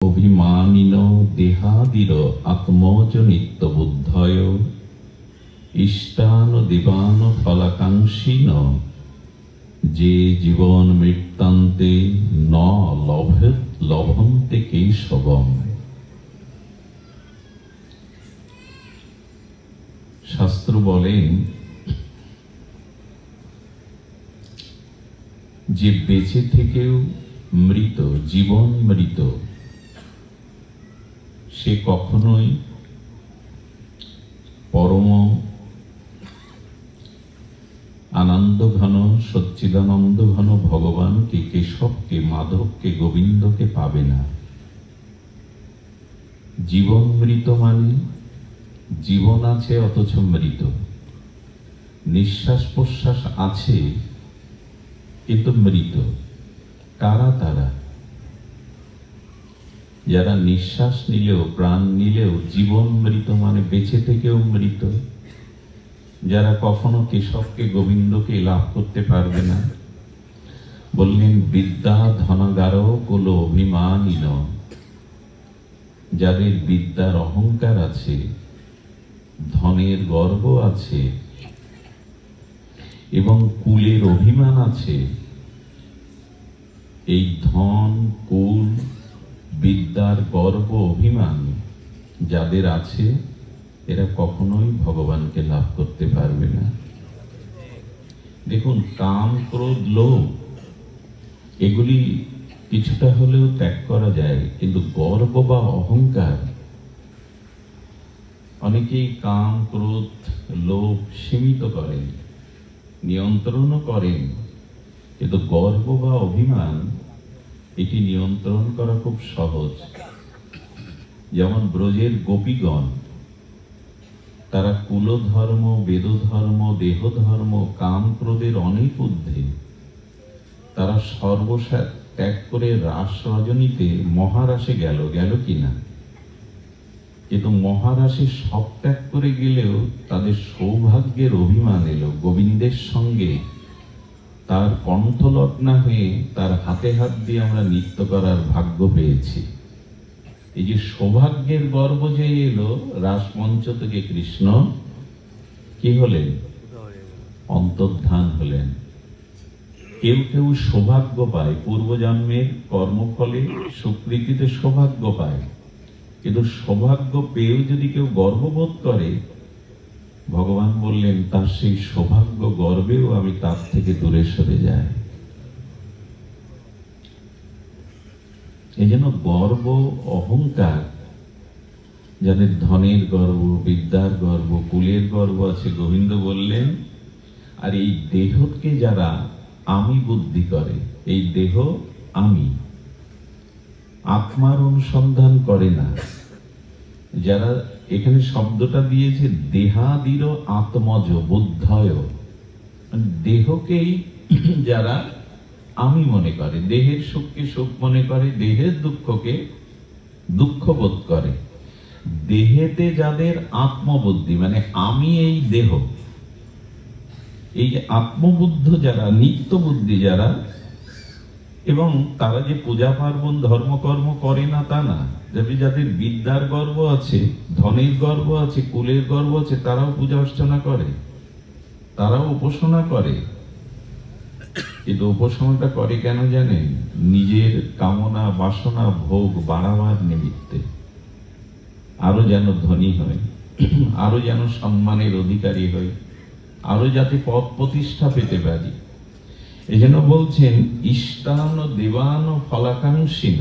অভিমানিন দেহাদির আত্মজ নিত্যবুদ্ধয় eastern দেবান ফলাকাঙ্ক্ষিন যে জীবন মৃত্যান্তে ন লভন্তে কেশবম। শাস্ত্র বলেন যে বেঁচে থেকেও মৃত, জীবন মৃত, সে কখনোই পরম আনন্দ ঘন সচ্চিদানন্দ ঘন ভগবানকে, কেশবকে, মাধবকে, গোবিন্দকে পাবে না। জীবন মৃত মানে জীবন আছে অথচ মৃত, নিঃশ্বাস প্রশ্বাস আছে কিন্তু মৃত। কারা তারা? যারা নিঃশ্বাস নিলেও, প্রাণ নিলেও জীবন মৃত মানে বেঁচে থেকেও মৃত, যারা কখনো কেশবকে, গোবিন্দকে লাভ করতে পারবে না। বললেন বিদ্যা ধনাগার কুল অভিমানীন, যাদের বিদ্যার অহংকার আছে, ধনের গর্ব আছে এবং কুলের অভিমান আছে, এই ধন, কুল, বিদ্যার গর্ব, অভিমান যাদের আছে, এরা কখনোই ভগবানকে লাভ করতে পারবে না। দেখুন, কাম, ক্রোধ, লোভ এগুলি কিছুটা হলেও ত্যাগ করা যায়, কিন্তু গর্ব বা অহংকার, অনেকেই কাম, ক্রোধ, লোভ সীমিত করেন, নিয়ন্ত্রণও করেন, কিন্তু গর্ব বা অভিমান এটি নিয়ন্ত্রণ করা খুব সহজ। যেমন ব্রজের গোপীগণ, তারা কুলধর্ম, বেদধর্ম, দেহধর্ম, কাম, ক্রোধের অনেক ঊর্ধ্বে, তারা সর্বস্ব ত্যাগ করে রাস রজনীতে মহারাসে গেল কিনা? কিন্তু মহারাসে সব ত্যাগ করে গেলেও তাদের সৌভাগ্যের অভিমান এলো, গোবিন্দের সঙ্গে তার কণ্ঠলগ্না হয়ে তার হাতে হাত দিয়ে আমরা নৃত্য করার ভাগ্য পেয়েছি। এই যে সৌভাগ্যের গর্ব যে এলো, রাসমঞ্চ থেকে কৃষ্ণ কি হলেন? অন্তর্ধান হলেন। কেউ কেউ সৌভাগ্য পায়, পূর্বজন্মের কর্মফলে সুকৃতিতে সৌভাগ্য পায়, কিন্তু সৌভাগ্য পেয়েও যদি কেউ গর্ববোধ করে, ভগবান বললেন তার সেই সৌভাগ্য গর্বেও আমি তার থেকে দূরে সরে যাই। এই জন্য গর্ব, অহংকার, যাদের ধনের গর্ব, বিদ্যার গর্ব, কুলের গর্ব আছে, গোবিন্দ বললেন, আর এই দেহকে যারা আমি বুদ্ধি করে, এই দেহ আমি, আত্মার অনুসন্ধান করে না, যারা, এখানে শব্দটা দিয়েছে দেহাদির আত্মজ বুদ্ধয়, দেহকেই যারা আমি মনে করে, দেহের সুখকে সুখ মনে করে, দেহের দুঃখকে দুঃখ বোধ করে, দেহেতে যাদের আত্মবুদ্ধি মানে আমি এই দেহ, এই যে আত্মবুদ্ধ যারা, নিত্য বুদ্ধি যারা, এবং তারা যে পূজা পার্বণ ধর্মকর্ম করে না তা না, যাদের বিদ্যার গর্ব আছে, ধনের গর্ব আছে, কুলের গর্ব আছে, তারাও পূজা অর্চনা করে, তারাও উপাসনা করে। কিন্তু উপাসনাটা করে কেন জানেন? নিজের কামনা, বাসনা, ভোগ বাড়াবার নিমিত্তে, আরো যেন ধনী হয়, আরো যেন সম্মানের অধিকারী হয়, আরো যাতে পদ প্রতিষ্ঠা পেতে পারি। এই জন্য বলছেন ইষ্টান দেবান ফলাকাঙ্ক্ষিন,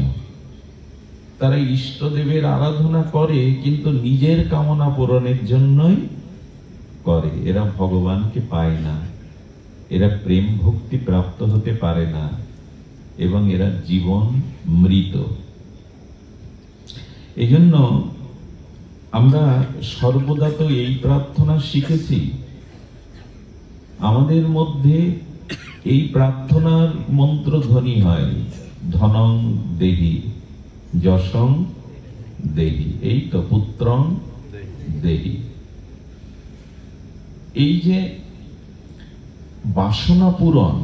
তারা ইষ্টদেবের আরাধনা করে কিন্তু নিজের কামনা পূরণের জন্যই করে। এরা ভগবানকে পায় না, এরা প্রেম ভক্তি প্রাপ্ত হতে পারে না, এবং এরা জীবন মৃত। এই জন্য আমরা সর্বদা তো এই প্রার্থনা শিখেছি, আমাদের মধ্যে এই প্রার্থনার মন্ত্র ধ্বনি হয়, ধনং দেহি, যশং দেহি, এই তো পুত্রং দেহি। এই যে বাসনা পূরণ,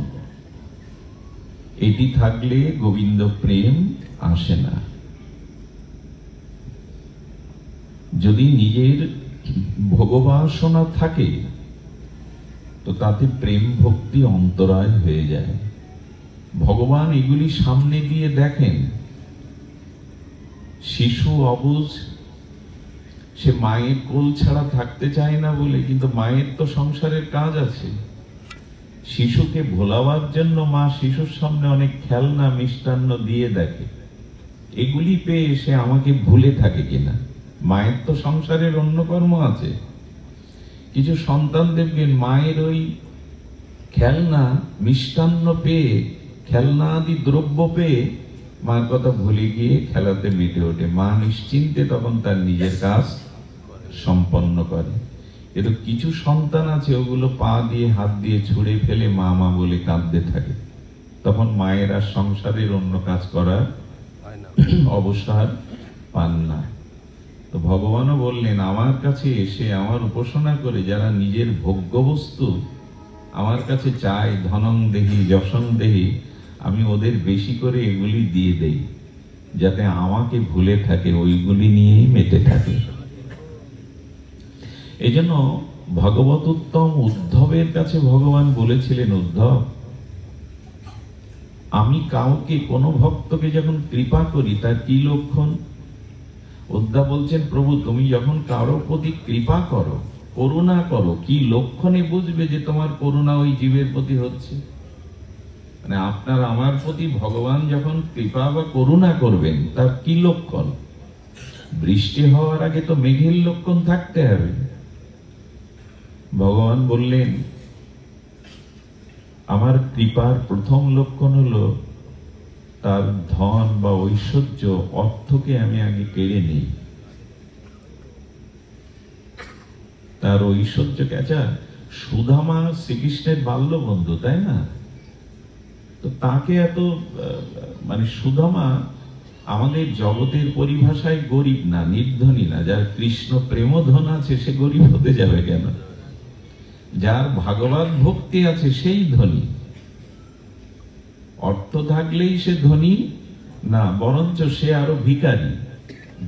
এটি থাকলে গোবিন্দ প্রেম আসে না। যদি নিজের ভোগবাসনা থাকে তো তাতে প্রেম ভক্তি অন্তরায় হয়ে যায়। ভগবান এগুলি সামনে দিয়ে দেখেন। শিশু অবুঝ, সে মায়ের কোল ছাড়া থাকতে চায় না বলে, কিন্তু মায়ের তো সংসারের কাজ আছে। শিশুকে ভোলাবার জন্য মা শিশুর সামনে অনেক খেলনা মিষ্টান্ন দিয়ে দেখে, এগুলি পেয়ে সে আমাকে ভুলে থাকে কিনা। মায়ের তো সংসারের অন্য কর্ম আছে। কিছু সন্তান দেখবেন মায়ের ওই খেলনা মিষ্টান্ন পেয়ে, খেলনা আদি দ্রব্য পেয়ে মার কথা ভুলে গিয়ে খেলাতে মেতে ওঠে। মা নিশ্চিন্তে তখন তার নিজের কাজ সম্পন্ন করে। কিন্তু কিছু সন্তান আছে ওগুলো পা দিয়ে হাত দিয়ে ছুঁড়ে ফেলে মা মা বলে কাঁদতে থাকে। তখন মায়ের আর সংসারের অন্য কাজ করার অবসর পান না। তো ভগবানও বললেন, আমার কাছে এসে আমার উপাসনা করে যারা নিজের ভোগ্য বস্তু আমার কাছে চায়, ধনং দেহি যশং দেহি, আমি ওদের বেশি করে এগুলি দিয়ে দেই, যাতে আমাকে ভুলে থাকে, ওইগুলি নিয়েই মেতে থাকে। এই জন্য ভগবত উত্তম উদ্ধবের কাছে ভগবান বলেছিলেন, উদ্ধব, আমি কাউকে, কোনো ভক্তকে যখন কৃপা করি তার কি লক্ষণ? উদ্ধব বলছেন, প্রভু তুমি যখন কারো প্রতি কৃপা করো, করুণা করো, কি লক্ষণে বুঝবে যে তোমার করুণা ওই জীবের প্রতি হচ্ছে? মানে আপনার আমার প্রতি ভগবান যখন কৃপা বা করুণা করবেন তার কি লক্ষণ? বৃষ্টি হওয়ার আগে তো মেঘের লক্ষণ থাকতে হবে। ভগবান বললেন, আমার কৃপার প্রথম লক্ষণ হলো তার ধন বা ঐশ্বর্য, অর্থকে আমি আগে কেড়ে নিই, তার ঐশ্বর্যকে। আচ্ছা, সুদামা শ্রীকৃষ্ণের বাল্য বন্ধু, তাই না? তো তাকে এত মানে সুদামা আমাদের জগতের পরিভাষায় গরিব না, নির্ধনী না। যার কৃষ্ণ প্রেমধন আছে সে গরিব হতে যাবে কেন? যার ভাগবত ভক্তি আছে সেই ধনী। অর্থ থাকলেই সে ধনী না, বরঞ্চ সে আরো ভিখারি,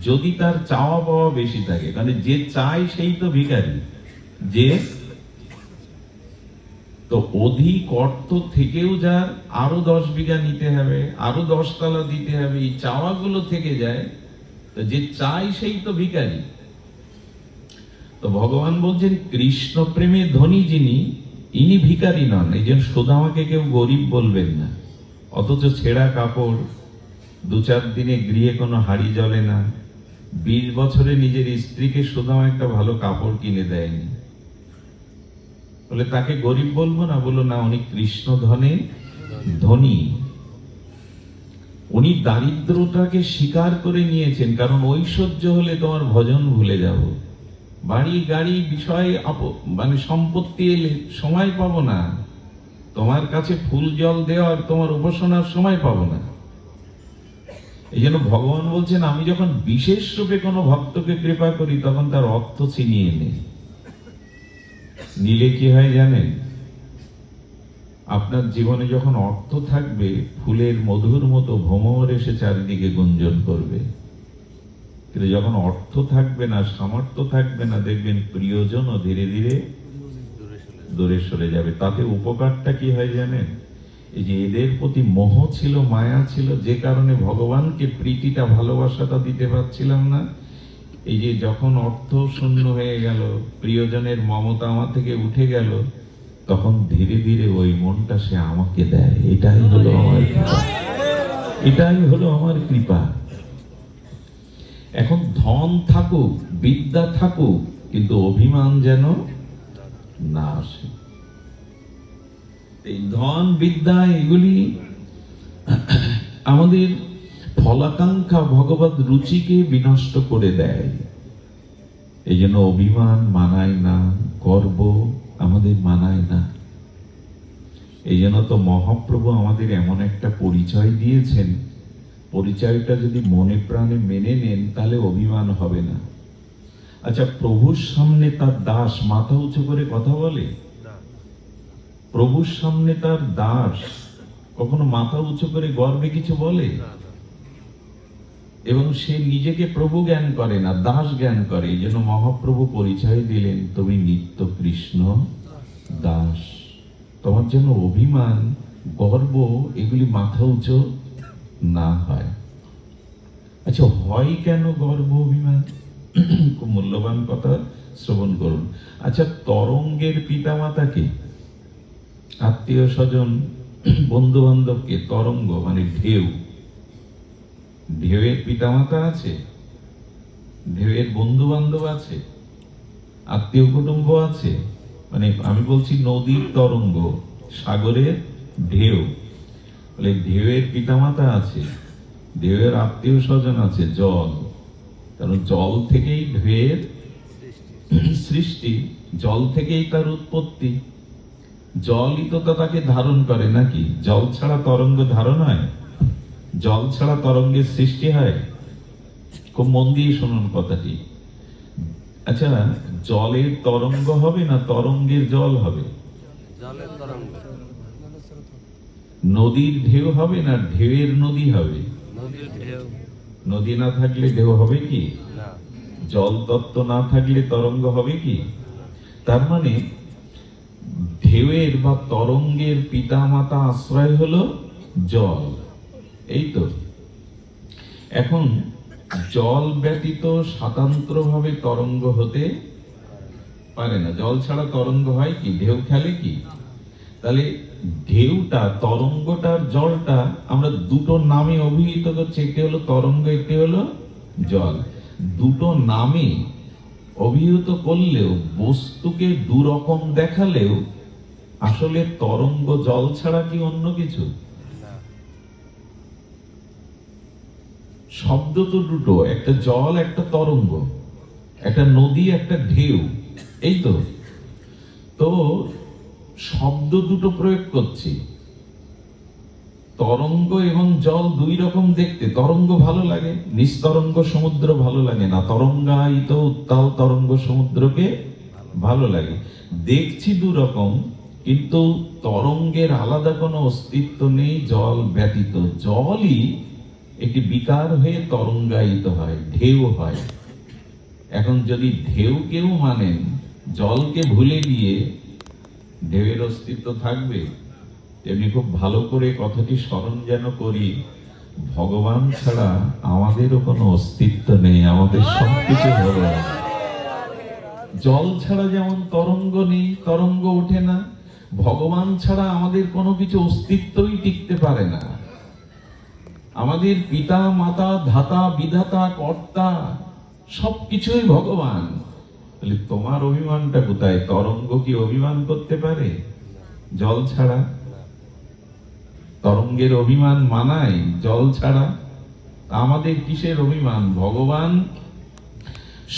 যদি তার চাওয়া পাওয়া বেশি থাকে। কারণ যে চায় সেই তো ভিখারি। যে তো অধিক অর্থ থেকেও যার আরো 10 বিঘা নিতে হবে, আরো 10 তলা দিতে হবে, এই চাওয়াগুলো থেকে যায়, তো যে চায় সেই তো ভিখারি। তো ভগবান বলছেন, কৃষ্ণ প্রেমে ধনী যিনি, ইনি ভিখারি নন। এই জন্য সুদামাকে কেউ গরিব বলবেন না। অথচ ছেঁড়া কাপড়, 2-4 দিনে গৃহে কোনো হাড়ি জ্বলে না, 20 বছরে নিজের স্ত্রীকে সুদামা একটা ভালো কাপড় কিনে দেয়নি, বলে তাকে গরিব বলবো না? বলো না, উনি কৃষ্ণ ধনে ধনী। উনি দারিদ্রতাকে স্বীকার করে নিয়েছেন, কারণ ঐশ্বর্য হলে তোমার ভজন ভুলে যাব, বাড়ি গাড়ি বিষয় মানে সম্পত্তি এলে সময় পাবো না, তোমার কাছে ফুল জল দেওয়ার, তোমার উপাসনার সময় পাবো না। এই জন্য ভগবান বলছেন, আমি যখন বিশেষ রূপে কোনো ভক্তকে কৃপা করি তখন তার অর্থ ছিনিয়ে নেই। নিলে কি হয় জানেন? আপনার জীবনে যখন অর্থ থাকবে, ফুলের মধুর মতো ভ্রমর এসে চারিদিকে গুঞ্জন করবে। কিন্তু যখন অর্থ থাকবে না, সামর্থ্য থাকবে না, দেখবেন প্রিয়জনও ধীরে ধীরে দূরে সরে যাবে। তাতে উপকারটা কি হয় জানেন? এই যে এদের প্রতি মোহ ছিল, মায়া ছিল, যে কারণে ভগবানকে প্রীতিটা, ভালোবাসাটা দিতে পারছিলাম না। এই যে যখন অর্থ শূন্য হয়ে গেল, প্রিয়জনের মমতা আমার থেকে উঠে গেল, তখন ধীরে ধীরে ওই মনটা সে আমাকে দেয়। এটাই হলো আমার কৃপা, এটাই হলো আমার কৃপা। এখন ধন থাকুক, বিদ্যা থাকুক, কিন্তু অভিমান যেন না আসে। এই ধন বিদ্যা এগুলি আমাদের ফলাকাঙ্ক্ষা, ভগবত রুচিকে বিনষ্ট করে দেয়। এই জন্য অভিমান মানায় না, গর্ব আমাদের মানায় না। এই জন্য তো মহাপ্রভু আমাদের এমন একটা পরিচয় দিয়েছেন, পরিচয়টা যদি মনে প্রাণে মেনে নেন তাহলে অভিমান হবে না। আচ্ছা, প্রভুর সামনে তার দাস মাথা উঁচু করে কথা বলে? প্রভুর সামনে তার দাস কখনো মাথা উঁচু করে গর্বে কিছু বলে? এবং সে নিজেকে প্রভু জ্ঞান করে না, দাস জ্ঞান করে। এই জন্য মহাপ্রভু পরিচয় দিলেন, তুমি নিত্য কৃষ্ণ দাস। তোমার যেন অভিমান, গর্ব এগুলি মাথা উঁচু না হয়। আচ্ছা, হয় কেন গর্ব অভিমান? খুব মূল্যবান কথা, শ্রবণ করুন। আচ্ছা, তরঙ্গের পিতামাতাকে, আত্মীয় স্বজন, বন্ধু বান্ধবকে, তরঙ্গ মানে ঢেউ, ঢেউয়ের পিতামাতা আছে, ঢেউয়ের বন্ধু বান্ধব আছে, আত্মীয় কুটুম্ব আছে। মানে আমি বলছি নদীর তরঙ্গ, সাগরের ঢেউ, বলে ঢেউয়ের পিতামাতা আছে, ঢেউয়ের আত্মীয় স্বজন আছে জল। কারণ জল থেকেই ঢেউয়ের সৃষ্টি, জল থেকেই তার উৎপত্তি। জলই তো তাকে ধারণ করে নাকি? জল ছাড়া তরঙ্গ ধারণ হয়? জল ছাড়া তরঙ্গের সৃষ্টি হয়? খুব মন দিয়ে শুনুন কথাটি। আচ্ছা, জলের তরঙ্গ হবে না তরঙ্গের জল হবে? নদীর ঢেউ হবে না ঢেউয়ের নদী হবে? নদী না থাকলে ঢেউ হবে কি? জল তত্ত্ব না থাকলে তরঙ্গ হবে কি? তার মানে ঢেউয়ের বা তরঙ্গের পিতামাতা আশ্রয় হলো জল। এই তো। এখন জল ব্যতীত স্বতন্ত্রভাবে তরঙ্গ হতে পারে না। জল ছাড়া তরঙ্গ হয় কি? ঢেউ খেলে কি? তাহলে ঢেউটা, তরঙ্গটার জলটা আমরা দুটো নামে অভিহিত করছি, একটি হলো তরঙ্গ, একটি হলো জল। দুটো নামে অভিহিত করলেও, বস্তুকে দুরকম দেখালেও, আসলে তরঙ্গ জল ছাড়া কি অন্য কিছু? শব্দ তো দুটো, একটা জল, একটা তরঙ্গ, একটা নদী, একটা ঢেউ। এই তো। তো শব্দ দুটো প্রয়োগ করছি। তরঙ্গ এবং জল দুই রকম দেখতে। তরঙ্গ ভালো লাগে, নিস্তরঙ্গ সমুদ্র ভালো লাগে না। তরঙ্গায়িত উত্তাল তরঙ্গ সমুদ্রকে ভালো লাগে। দেখছি দু রকম, কিন্তু তরঙ্গের আলাদা কোনো অস্তিত্ব নেই জল ব্যতীত। জলই একটি বিকার হয়ে তরঙ্গায়িত হয়, ঢেউ হয়। এখন যদি ঢেউ কেউ মানেন, জলকে ভুলে গিয়ে ঢেউয়ের অস্তিত্ব থাকবে? তেমনি খুব ভালো করে কথাটি স্মরণ যেন করি, ভগবান ছাড়া আমাদেরও কোনো অস্তিত্ব নেই, আমাদের সবকিছু ভগবান। জল ছাড়া যেমন তরঙ্গ নেই, তরঙ্গ ওঠে না, ভগবান ছাড়া আমাদের কোনো কিছু অস্তিত্বই টিকতে পারে না। আমাদের পিতা, মাতা, ধাতা, বিধাতা, কর্তা সবকিছুই ভগবান। তাহলে তোমার অভিমানটা কোথায়? তরঙ্গ কি অভিমান করতে পারে জল ছাড়া? তরঙ্গের অভিমান মানায় জল ছাড়া? আমাদের কিসের অভিমান? ভগবান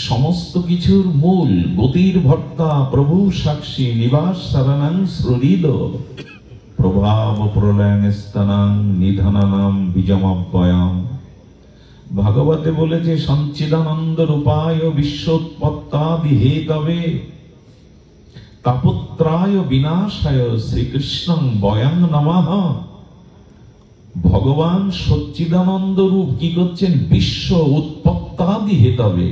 সমস্ত কিছুর মূল, গতির ভর্তা, প্রভু সাক্ষী, নিবাস শরণং শ্রুরিদ, প্রভাব প্রলয়ং স্তনাং নিধনানাম বীজমব্যয়াম। ভাগবতে বলেছে, সঞ্চিদানন্দ রূপায় বিশ্বোৎপত্তাদি হেতবে তাপত্রায় বিনাশায় শ্রীকৃষ্ণং বয়ং নমঃ। ভগবান সচ্চিদানন্দ রূপ কি করছেন? বিশ্ব উৎপত্তাদি হেতবে,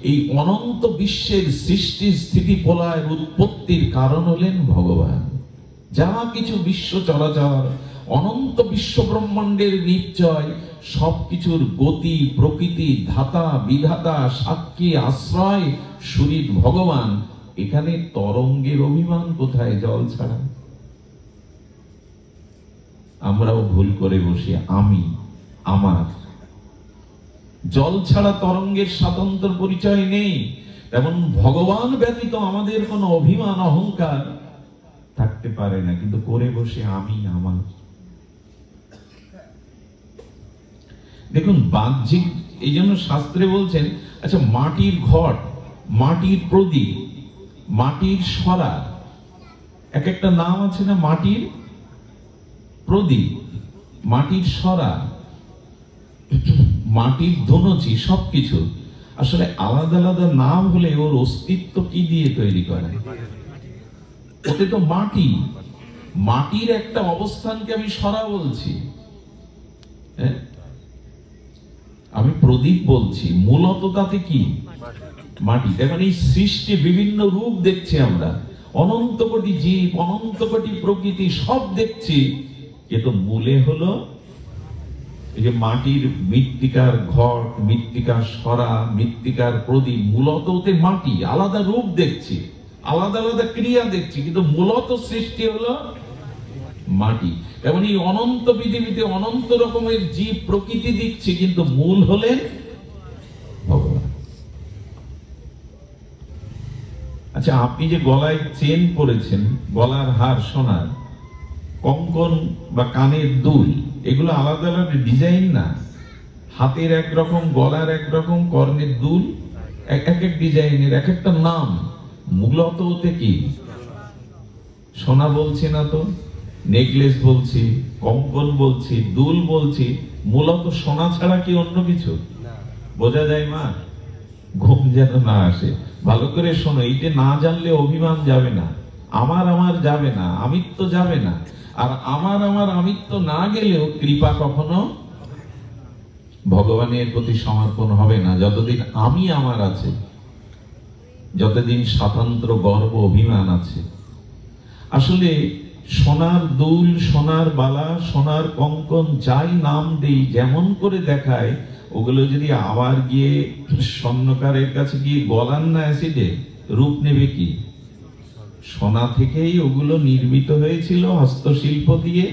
এই অনন্ত বিশ্বের সৃষ্টি, স্থিতি, প্রলয়ের উৎপত্তির কারণ হলেন ভগবান। যা কিছু বিশ্ব চরাচর, অনন্ত বিশ্ব ব্রহ্মাণ্ডের নিশ্চয়, সবকিছুর গতি, প্রকৃতি, ধাতা, বিধাতা, সাক্ষী, আশ্রয় শরীর ভগবান। এখানে তরঙ্গের অভিমান কোথায় জল ছাড়া? আমরাও ভুল করে বসি, আমি, আমার। জল ছাড়া তরঙ্গের স্বতন্ত্র পরিচয় নেই। তেমন ভগবান ব্যতীত আমাদের কোনো অভিমান, অহংকার থাকতে পারে না, কিন্তু করে বসে আমি, আমার। দেখুন, বাহ্যিক, এই জন্য শাস্ত্রে বলছেন, আচ্ছা, মাটির ঘট, মাটির প্রদীপ, মাটির সরা, এক একটা নাম আছে না? মাটির প্রদীপ, মাটির সরা, মাটির ধনুচি, সবকিছু আসলে আলাদা আলাদা নাম হলে ওর অস্তিত্ব কি দিয়ে তৈরি করে? ওতে তো মাটি, মাটির একটা অবস্থানকে আমি সরা বলছি। আমি প্রদীপ বলছি, মূলত তাতে কি? মাটি। তার মানে এই সৃষ্টি বিভিন্ন রূপ দেখছি আমরা, অনন্ত কোটি জীব, অনন্ত কোটি প্রকৃতি সব দেখছি, কিন্তু মূলে হলো এই যে মাটির মৃত্তিকার ঘট, মৃত্তিকার সরা, মৃত্তিকার প্রদীপ, মূলত ওতে মাটি। আলাদা রূপ দেখছি, আলাদা আলাদা ক্রিয়া দেখছি, কিন্তু মূলত সৃষ্টি হলো মাটি। এবং এই অনন্ত পৃথিবীতে অনন্ত রকমের জীব প্রকৃতি দেখছি, কিন্তু মূল হলেন ভগবান। আচ্ছা, আপনি যে গলায় চেন পরেছেন, গলার হার সোনার, কঙ্কন বা কানের দুল, এগুলো আলাদা আলাদা ডিজাইন না? হাতের একরকম, গলার একরকম, কর্ণের দুল এক এক ডিজাইনের, এক একটা নাম। মূলত ওতে কি? সোনা বলছি না তো, নেকলেস বলছি, কঙ্কন বলছি, দুল বলছি, মূলত সোনা ছাড়া কি অন্য কিছু বোঝা যায়? মা, ঘুম যেন না আসে, ভালো করে শোনো। এইটা না জানলে অভিমান যাবে না, আমার আমার যাবে না, আমিত্ব যাবে না। আর আমার আমার আমিত্ব না গেলেও কৃপা কখনো ভগবানের প্রতি সমর্পণ হবে না। যতদিন আমি আমার আছে, যতদিন স্বাতন্ত্র গর্ব অভিমান আছে। আসলে সোনার দুল, সোনার বালা, সোনার কঙ্কন, যাই নাম দেই, যেমন করে দেখায়, ওগুলো যদি আবার গিয়ে স্বর্ণকারের কাছে গিয়ে গলান না অ্যাসিডে, রূপ নেবে কি? সোনা থেকেই ওগুলো নির্মিত হয়েছিল, হস্তশিল্প দিয়ে,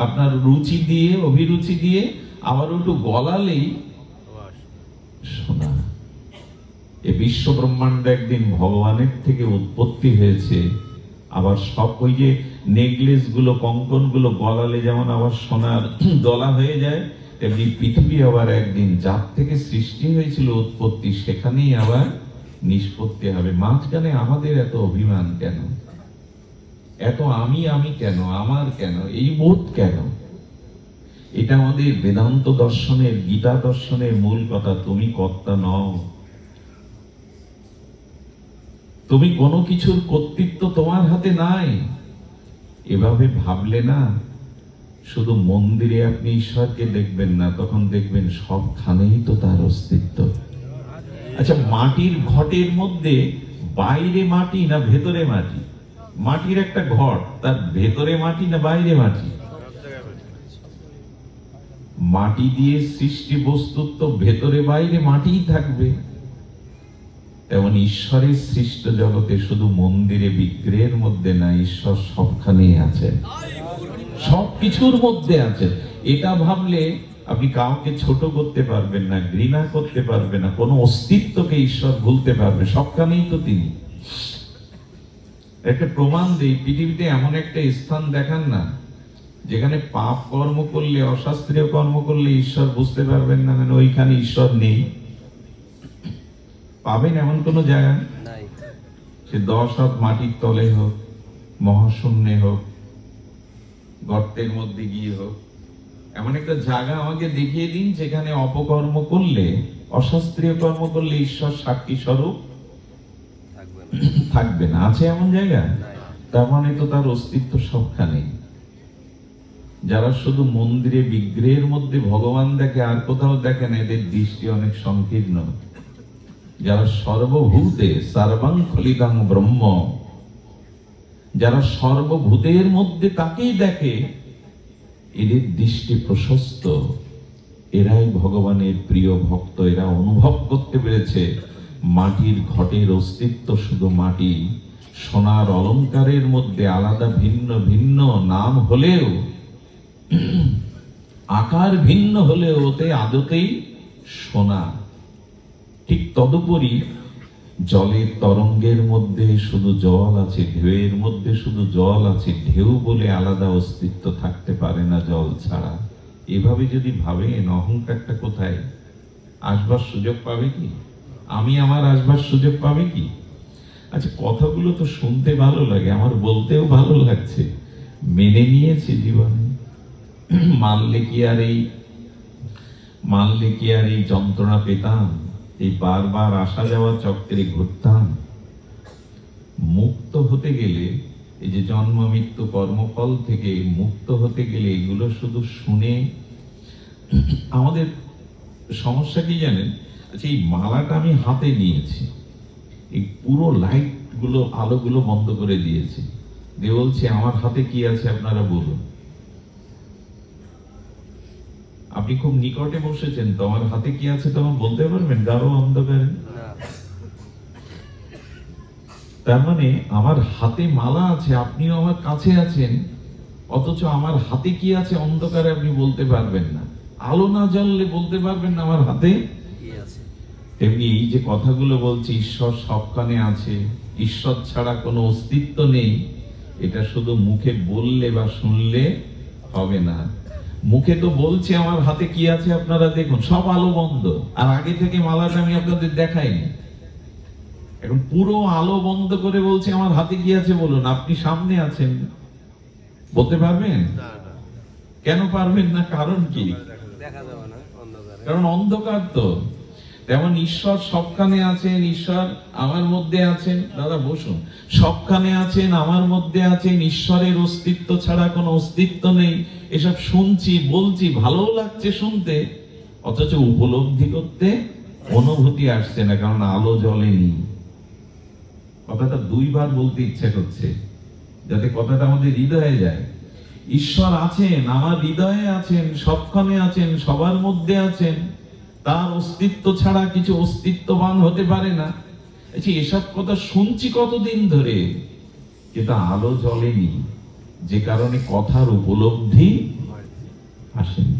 আপনার রুচি দিয়ে, অভিরুচি দিয়ে, আবার একটু গলালেই সোনা। এ বিশ্ব ব্রহ্মাণ্ড একদিন ভগবানের থেকে উৎপত্তি হয়েছে। আবার সব ওই যে নেকলেস গুলো, কঙ্কন গুলো গলালে যেমন আবার সোনার দলা হয়ে যায়, তেমনি পৃথিবী আবার একদিন যার থেকে সৃষ্টি হয়েছিল উৎপত্তি, সেখানেই আবার নিষ্পত্তি হবে। মাঝখানে আমাদের এত অভিমান কেন? এত আমি আমি কেন? আমার কেন? এই বোধ কেন? এটা আমাদের বেদান্ত দর্শনের, গীতা দর্শনের মূল কথা। তুমি কর্তা নও, তুমি কোনো কিছুর কর্তৃত্ব তোমার হাতে নাই। এভাবে ভাবলে না, শুধু মন্দিরে আপনি ঈশ্বরকে দেখবেন না, তখন দেখবেন সবখানেই তো তার অস্তিত্ব। আচ্ছা, মাটির ঘটের মধ্যে বাইরে মাটি না ভেতরে মাটি? মাটির একটা ঘট, তার ভেতরে মাটি না বাইরে মাটি? মাটি দিয়ে সৃষ্টি বস্তুত্ব, ভেতরে বাইরে মাটিই থাকবে। তেমন ঈশ্বরের সৃষ্ট জগতে শুধু মন্দিরে বিগ্রহের মধ্যে না, ঈশ্বর সবখানেই আছে, সবকিছুর মধ্যে আছে। এটা ভাবলে আপনি কাউকে ছোট করতে পারবেন না, ঘৃণা করতে পারবেন না, কোনো অস্তিত্বকে ঈশ্বর ভুলতে পারবে, সবখানেই তো তিনি। একটা প্রমাণ দেই, পৃথিবীতে এমন একটা স্থান দেখান না যেখানে পাপ কর্ম করলে, অশাস্ত্রীয় কর্ম করলে ঈশ্বর বুঝতে পারবেন না, মানে ওইখানে ঈশ্বর নেই। পাবেন এমন কোন জায়গা? সে 10 হাত মাটির তলে হোক, মহাশূন্যে হোক, গর্তের মধ্যে গিয়ে হোক, এমন একটা জায়গা আমাকে দেখিয়ে দিন যেখানে অপকর্ম করলে, অশাস্ত্রীয় কর্ম করলে ঈশ্বর সাক্ষী স্বরূপ থাকবে না। আছে এমন জায়গা? তার মানে তো তার অস্তিত্ব সবখানে। যারা শুধু মন্দিরে বিগ্রহের মধ্যে ভগবান দেখে, আর কোথাও দেখে না, এদের দৃষ্টি অনেক সংকীর্ণ। যারা সর্বভূতে সর্বং খলিতাং ব্রহ্ম, যারা সর্বভূতের মধ্যে তাকেই দেখে, এদের দৃষ্টি প্রশস্ত, এরাই ভগবানের প্রিয় ভক্ত। এরা অনুভব করতে পেরেছে মাটির ঘটের অস্তিত্ব শুধু মাটি। সোনার অলংকারের মধ্যে আলাদা ভিন্ন ভিন্ন নাম হলেও, আকার ভিন্ন হলেও, ওতে আদতেই সোনা। ঠিক তদুপরি জলের তরঙ্গের মধ্যে শুধু জল আছে, ঢেউয়ের মধ্যে শুধু জল আছে, ঢেউ বলে আলাদা অস্তিত্ব থাকতে পারে না জল ছাড়া। এভাবে যদি ভাবেন, অহংকারটা কোথায় আসবার সুযোগ পাবে কি? আমি আমার আসবার সুযোগ পাবে কি? আচ্ছা, কথাগুলো তো শুনতে ভালো লাগে, আমার বলতেও ভালো লাগছে, মেনে নিয়েছি জীবনে। মানলে কি আর এই যন্ত্রণা পেতাম? এই বারবার আসা যাওয়া চক্রে ঘুরতাম। মুক্ত হতে গেলে, এই যে জন্ম মৃত্যু কর্মফল থেকে মুক্ত হতে গেলে, এগুলো শুধু শুনে আমাদের সমস্যা কি জানেন? আচ্ছা, এই মালাটা আমি হাতে নিয়েছি, এই পুরো লাইট গুলো আলোগুলো বন্ধ করে দিয়েছি, দিয়ে বলছে আমার হাতে কি আছে আপনারা বলুন। আপনি খুব নিকটে বসেছেন তো, আমার হাতে কি আছে তখন বলতে পারবেন? গাঢ় অন্ধকারে। তার মানে আমার হাতে মালা আছে, আপনিও আমার কাছে আছেন, অথচ আমার হাতে কি আছে অন্ধকারে আপনি বলতে পারবেন না। আলো না জ্বললে বলতে পারবেন না আমার হাতে কি আছে। তেমনি এই যে কথাগুলো বলছি, ঈশ্বর সবখানে আছে, ঈশ্বর ছাড়া কোনো অস্তিত্ব নেই, এটা শুধু মুখে বললে বা শুনলে হবে না। মুখে তো বলছে আমার হাতে কি আছে আপনারা দেখুন, সব আলো বন্ধ, আর আগে থেকে মালাটা আমি আপনাদের দেখাইনি, এখন পুরো আলো বন্ধ করে বলছে আমার হাতে কি আছে বলুন। আপনি সামনে আছেন, বলতে পারবেন? কেন পারবেন না? কারণ কি? কারণ অন্ধকার তো। তেমন ঈশ্বর সবখানে আছেন, ঈশ্বর আমার মধ্যে আছেন। দাদা বসুন। সবখানে আছেন, আমার মধ্যে আছেন, ঈশ্বরের অস্তিত্ব ছাড়া কোনো অস্তিত্ব নেই। এসব শুনছি, বলছি, ভালো লাগছে শুনতে, অথচ উপলব্ধি করতে অনুভূতি আসছে না, কারণ আলো জ্বলেনি। কথাটা দুইবার বলতে ইচ্ছা করছে, যাতে কথাটা আমাদের হৃদয়ে যায়। ঈশ্বর আছেন, আমার হৃদয়ে আছেন, সবখানে আছেন, সবার মধ্যে আছেন, তার অস্তিত্ব ছাড়া কিছু অস্তিত্ববান হতে পারে না। এসব কথা শুনছি কতদিন ধরে, কিন্তু আলো জ্বলেনি, যে কারণে কথার উপলব্ধি আসেনি।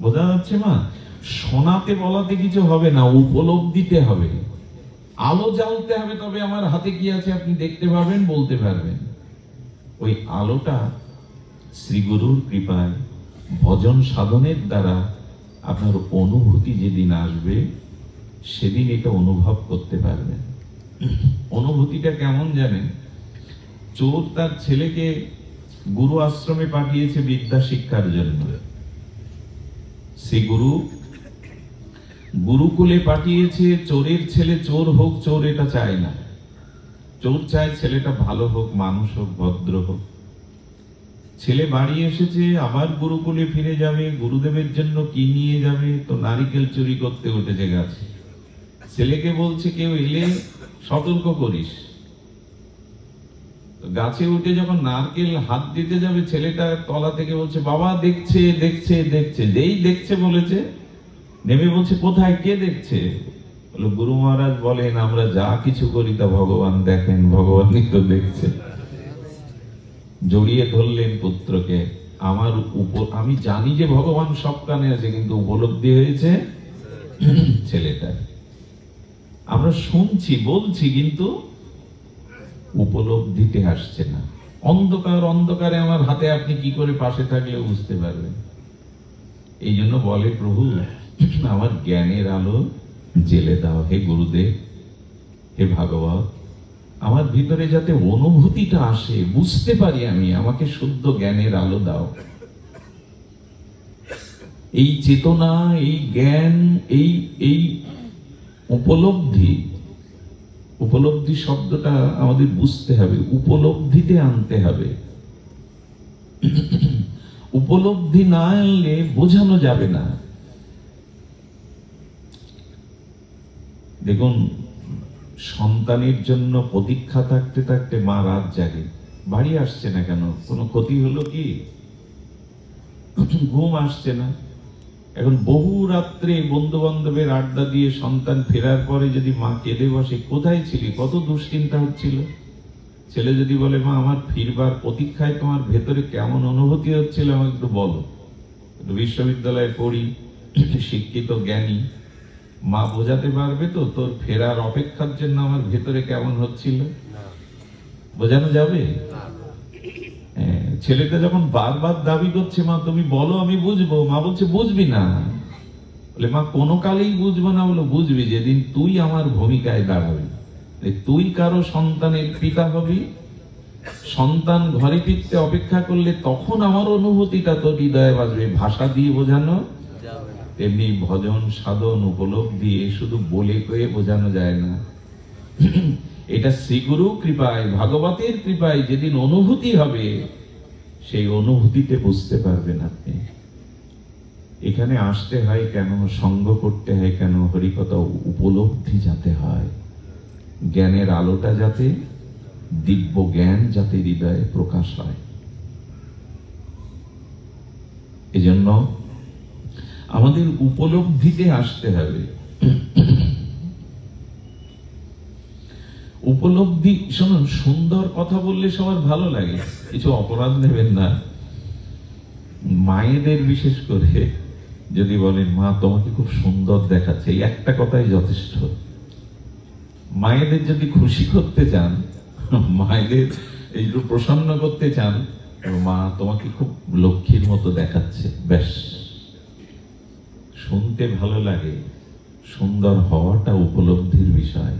বোঝা যাচ্ছে মা? শোনাতে বলাতে কিছু হবে না, উপলব্ধিতে হবে। আলো জ্বালতে হবে, তবে আমার হাতে কি আছে আপনি দেখতে পাবেন, বলতে পারবেন। ওই আলোটা শ্রীগুরুর কৃপায়, ভজন সাধনের দ্বারা আপনার অনুভূতি যেদিন আসবে, সেদিন এটা অনুভব করতে পারবেন। অনুভূতিটা কেমন জানেন? চোর তার ছেলেকে গুরু আশ্রমে পাঠিয়েছে বিদ্যা শিক্ষার জন্য। সে গুরুকুলে পাঠিয়েছে। চোরের ছেলে চোর হোক, চোর এটা চায় না। চোর চায় ছেলেটা ভালো হোক, মানুষ হোক, ভদ্র হোক। ছেলে বাড়ি এসেছে, আবার গুরুকুলে ফিরে যাবে, গুরুদেবের জন্য কি নিয়ে যাবে, তো নারিকেল চুরি করতে উঠেছে গাছে। ছেলেকে বলছে কেউ এলে সতর্ক করিস। গাছে উঠে যখন নারকেল হাত দিতে যাবে, ছেলেটা তলা থেকে বলছে বাবা দেখছে দেখছে দেখছে। যেই দেখছে বলেছে, নেমে বলছে কোথায়, কে দেখছে? বলে গুরু মহারাজ বলেন আমরা যা কিছু করি তা ভগবান দেখেন, ভগবানই তো দেখছে। জড়িয়ে ধরলেন পুত্রকে। আমি জানি যে ভগবান সব কানে আছে, কিন্তু উপলব্ধি হয়েছে ছেলেটার। আমরা শুনছি, বলছি, কিন্তু উপলব্ধিতে আসছে না। অন্ধকারে আমার হাতে আপনি কি করে পাশে থাকলে বুঝতে পারবেন। এই জন্য বলে প্রভু আমার জ্ঞানের আলো জেলে দাও, হে গুরুদেব, হে ভাগবত। আমার ভিতরে যাতে অনুভূতিটা আসে, বুঝতে পারি আমি, আমাকে শুদ্ধ জ্ঞানের আলো দাও। এই চেতনা, এই জ্ঞান, এই উপলব্ধি শব্দটা আমাদের বুঝতে হবে, উপলব্ধিতে আনতে হবে। উপলব্ধি না আনলে বোঝানো যাবে না। দেখুন, সন্তানের জন্য প্রতীক্ষা থাকতে থাকতে মা রাত জাগে, বাড়ি আসছে না কেন, কোনো ক্ষতি হলো কি, ঘুম আসছে না। এখন বহু রাত্রে বন্ধু বান্ধবের আড্ডা দিয়ে সন্তান ফেরার পরে যদি মা কেঁদে বসে, কোথায় ছিলি, কত দুশ্চিন্তা হচ্ছিল। ছেলে যদি বলে মা আমার ফিরবার প্রতীক্ষায় তোমার ভেতরে কেমন অনুভূতি হচ্ছিল আমাকে একটু বলো, একটু বিশ্ববিদ্যালয়ে পড়ি, শিক্ষিত জ্ঞানী, মা বোঝাতে পারবে তো তোর ফেরার অপেক্ষার জন্য আমার ভেতরে কেমন হচ্ছিল, বোঝানো যাবে? ছেলেটা যখন বারবার দাবি করছে মা তুমি বলো আমি বুঝবো, মা বলছে বুঝবি না। বলে মা কোনো কালেই বুঝবো না। বলো বুঝবি যেদিন তুই আমার ভূমিকায় দাঁড়াবি, তুই কারো সন্তানের পিতা হবি, সন্তান ঘরে ফিরতে অপেক্ষা করলে তখন আমার অনুভূতিটা তোর হৃদয়ে বাজবে। ভাষা দিয়ে বোঝানো তেমনি ভজন সাধন উপলব্ধি শুধু বলে কয়ে বোঝানো যায় না। এটা শ্রীগুরু কৃপায়, ভাগবতের কৃপায় যেদিন অনুভূতি হবে, সেই অনুভূতিতে বুঝতে পারবেন আপনি। এখানে আসতে হয় কেন, সঙ্গ করতে হয় কেন, হরিকথা উপলব্ধি যাতে হয়, জ্ঞানের আলোটা যাতে, দিব্য জ্ঞান যাতে হৃদয়ে প্রকাশ হয়। এজন্য আমাদের উপলব্ধিতে আসতে হবে। উপলব্ধি, শুনুন, সুন্দর কথা বললে সবার ভালো লাগে, কিছু অপরাধ নেবেন না। মায়েদের বিশেষ করে যদি বলেন, মা তোমাকে খুব সুন্দর দেখাচ্ছে, এই একটা কথাই যথেষ্ট। মায়েদের যদি খুশি করতে চান, মায়েদের এই প্রসন্ন করতে চান, মা তোমাকে খুব লক্ষ্মীর মতো দেখাচ্ছে, ব্যাস। শুনতে ভালো লাগে, সুন্দর হওয়াটা উপলব্ধির বিষয়।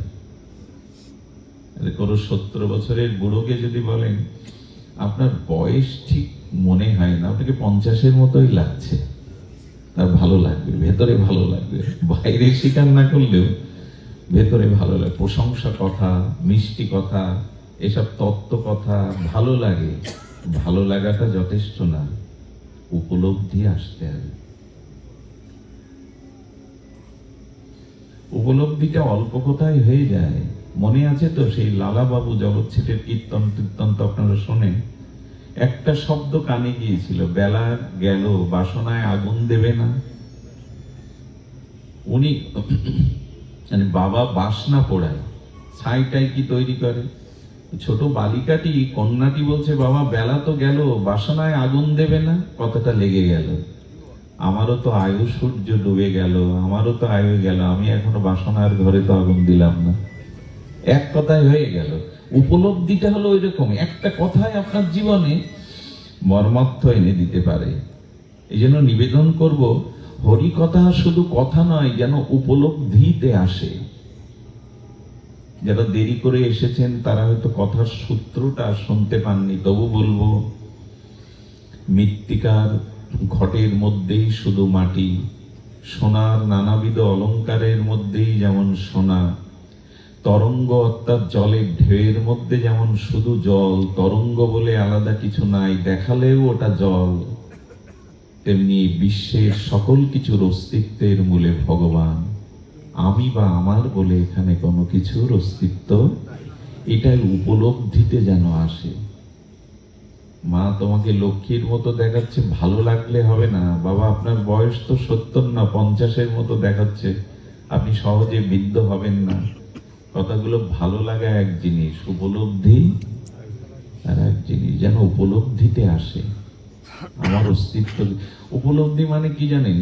কোনো 70 বছরের বুড়োকে যদি বলেন আপনার বয়স ঠিক মনে হয় না, আপনাকে 50-এর মতোই লাগছে, তার ভালো লাগবে, ভেতরে ভালো লাগবে, বাইরে স্বীকার না করলেও ভেতরে ভালো লাগে। প্রশংসা কথা, মিষ্টি কথা, এসব তত্ত্ব কথা ভালো লাগে, ভালো লাগাটা যথেষ্ট না, উপলব্ধি আসতে হবে। উপলব্ধিটা অল্প কথায় হয়ে যায়। মনে আছে তো সেই লালাবাবু জগৎ ছেটের কীর্তন টীর্তন তো আপনারা শোনেন। একটা শব্দ কানে গিয়েছিল, বেলা গেল বাসনায় আগুন দেবে না। উনি মানে বাবা বাসনা পোড়ায়, ছাইটাই কি তৈরি করে, ছোট বালিকাটি কন্যাটি বলছে বাবা বেলা তো গেল বাসনায় আগুন দেবে না। কথাটা লেগে গেল, আমারও তো আয়ু সূর্য ডুবে গেল, আমারও তো আয়ু গেল, আমি এখনো বাসনার ঘরে তো আগুন দিলাম না। এক কথায় হয়ে গেল। উপলব্ধিটা হলো ওই রকম, একটা কথায় আপনার জীবনে মর্মার্থ এনে দিতে পারে। এই জন্য নিবেদন করব, হরি কথা শুধু কথা নয়, যেন উপলব্ধিতে আসে। যারা দেরি করে এসেছেন তারা হয়তো কথার সূত্রটা শুনতে পাননি, তবু বলবো, মৃত্তিকার ঘটের মধ্যেই শুধু মাটি, সোনার নানাবিধ অলঙ্কারের মধ্যেই যেমন সোনা, তরঙ্গ অর্থাৎ জলের ঢেউয়ের মধ্যে যেমন শুধু জল, তরঙ্গ বলে আলাদা কিছু নাই, দেখালেও ওটা জল, তেমনি বিশ্বের সকল কিছুর অস্তিত্বের মূলে ভগবান। আমি বা আমার বলে এখানে কোনো কিছুর অস্তিত্ব, এটাই উপলব্ধিতে যেন আসে। মা তোমাকে লক্ষ্মীর মতো দেখাচ্ছে, ভালো লাগলে হবে না। বাবা আপনার বয়স তো 70 না 50-এর মতো দেখাচ্ছে, আপনি সহজে বৃদ্ধ হবেন না। কথাগুলো ভালো লাগা এক জিনিস, উপলব্ধি আর এক জিনিস, যেন উপলব্ধিতে আসে আমার অস্তিত্ব। উপলব্ধি মানে কি জানেন,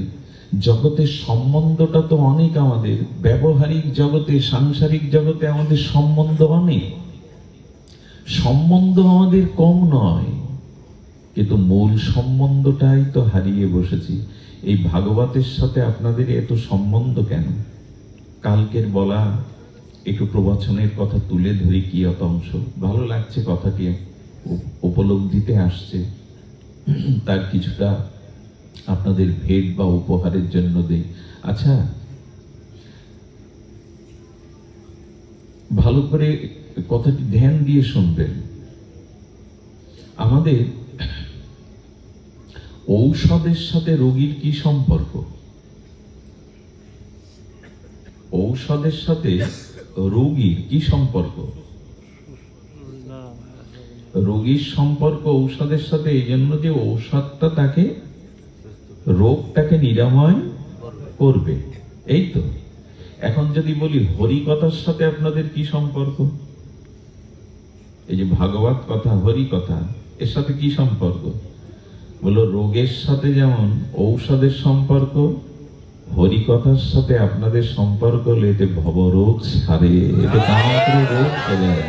জগতের সম্বন্ধটা তো অনেক, আমাদের ব্যবহারিক জগতে, সাংসারিক জগতে আমাদের সম্বন্ধ অনেক, সম্বন্ধ আমাদের কম নয়, কিন্তু মূল সম্বন্ধটাই তো হারিয়ে বসেছি। এই ভাগবতের সাথে আপনাদের এত সম্বন্ধ কেন? কালকের বলা একটু প্রবচনের কথা তুলে ধরি, কি অত অংশ ভালো লাগছে, কথাটি উপলব্ধিতে আসছে, তার কিছুটা আপনাদের ভেট বা উপহারের জন্য দেই। আচ্ছা, ভালো করে কথাটি ধ্যান দিয়ে শুনবেন। আমাদের ঔষধের সাথে রোগীর কি সম্পর্ক? ঔষধের সাথে রোগীর কি সম্পর্ক? রোগীর সম্পর্ক ঔষধের সাথে এই জন্য যে ঔষধটা তাকে, রোগটাকে নিরাময় করবে, এই তো। এখন যদি বলি হরি কথার সাথে আপনাদের কি সম্পর্ক? এই যে ভাগবত কথা, হরি কথা, এর সাথে কি সম্পর্ক? বলো, রোগের সাথে যেমন ঔষধের সম্পর্ক, হরি কথার সাথে আপনাদের সম্পর্ক হলে এতে ভবরোগ সারে, এতে কামড়ে রোগ চলে যায়।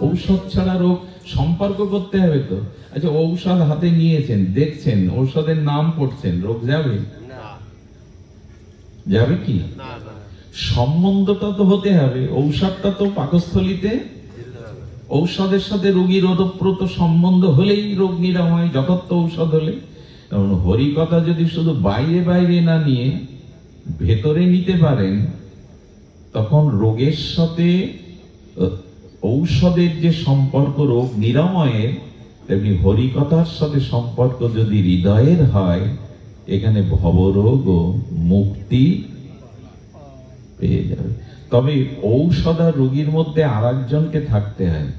ঔষধ ছাড়া রোগ, সম্পর্ক করতে হবে তো। আচ্ছা, ঔষধ হাতে নিয়েছেন, দেখছেন, ঔষধের নাম পড়ছেন, রোগ যাবে? যাবে কি? সম্বন্ধটা তো হতে হবে, ঔষধটা তো পাকস্থলীতে, ঔষধের সাথে রোগীর ওতপ্রোত সম্বন্ধ হলেই রোগ নিরাময়, যথার্থ ঔষধ হলে। হরি কথা যদি শুধু বাইরে বাইরে না নিয়ে ভেতরে নিতে পারেন, তখন রোগের সাথে ঔষধের যে সম্পর্ক রোগ নিরাময়ের, তেমনি হরি কথার সাথে সম্পর্ক যদি হৃদয়ের হয়, এখানে ভবরোগ ও মুক্তি পেয়ে যাবে। তবে ঔষধ আর রোগীর মধ্যে আর একজনকে থাকতে হয়।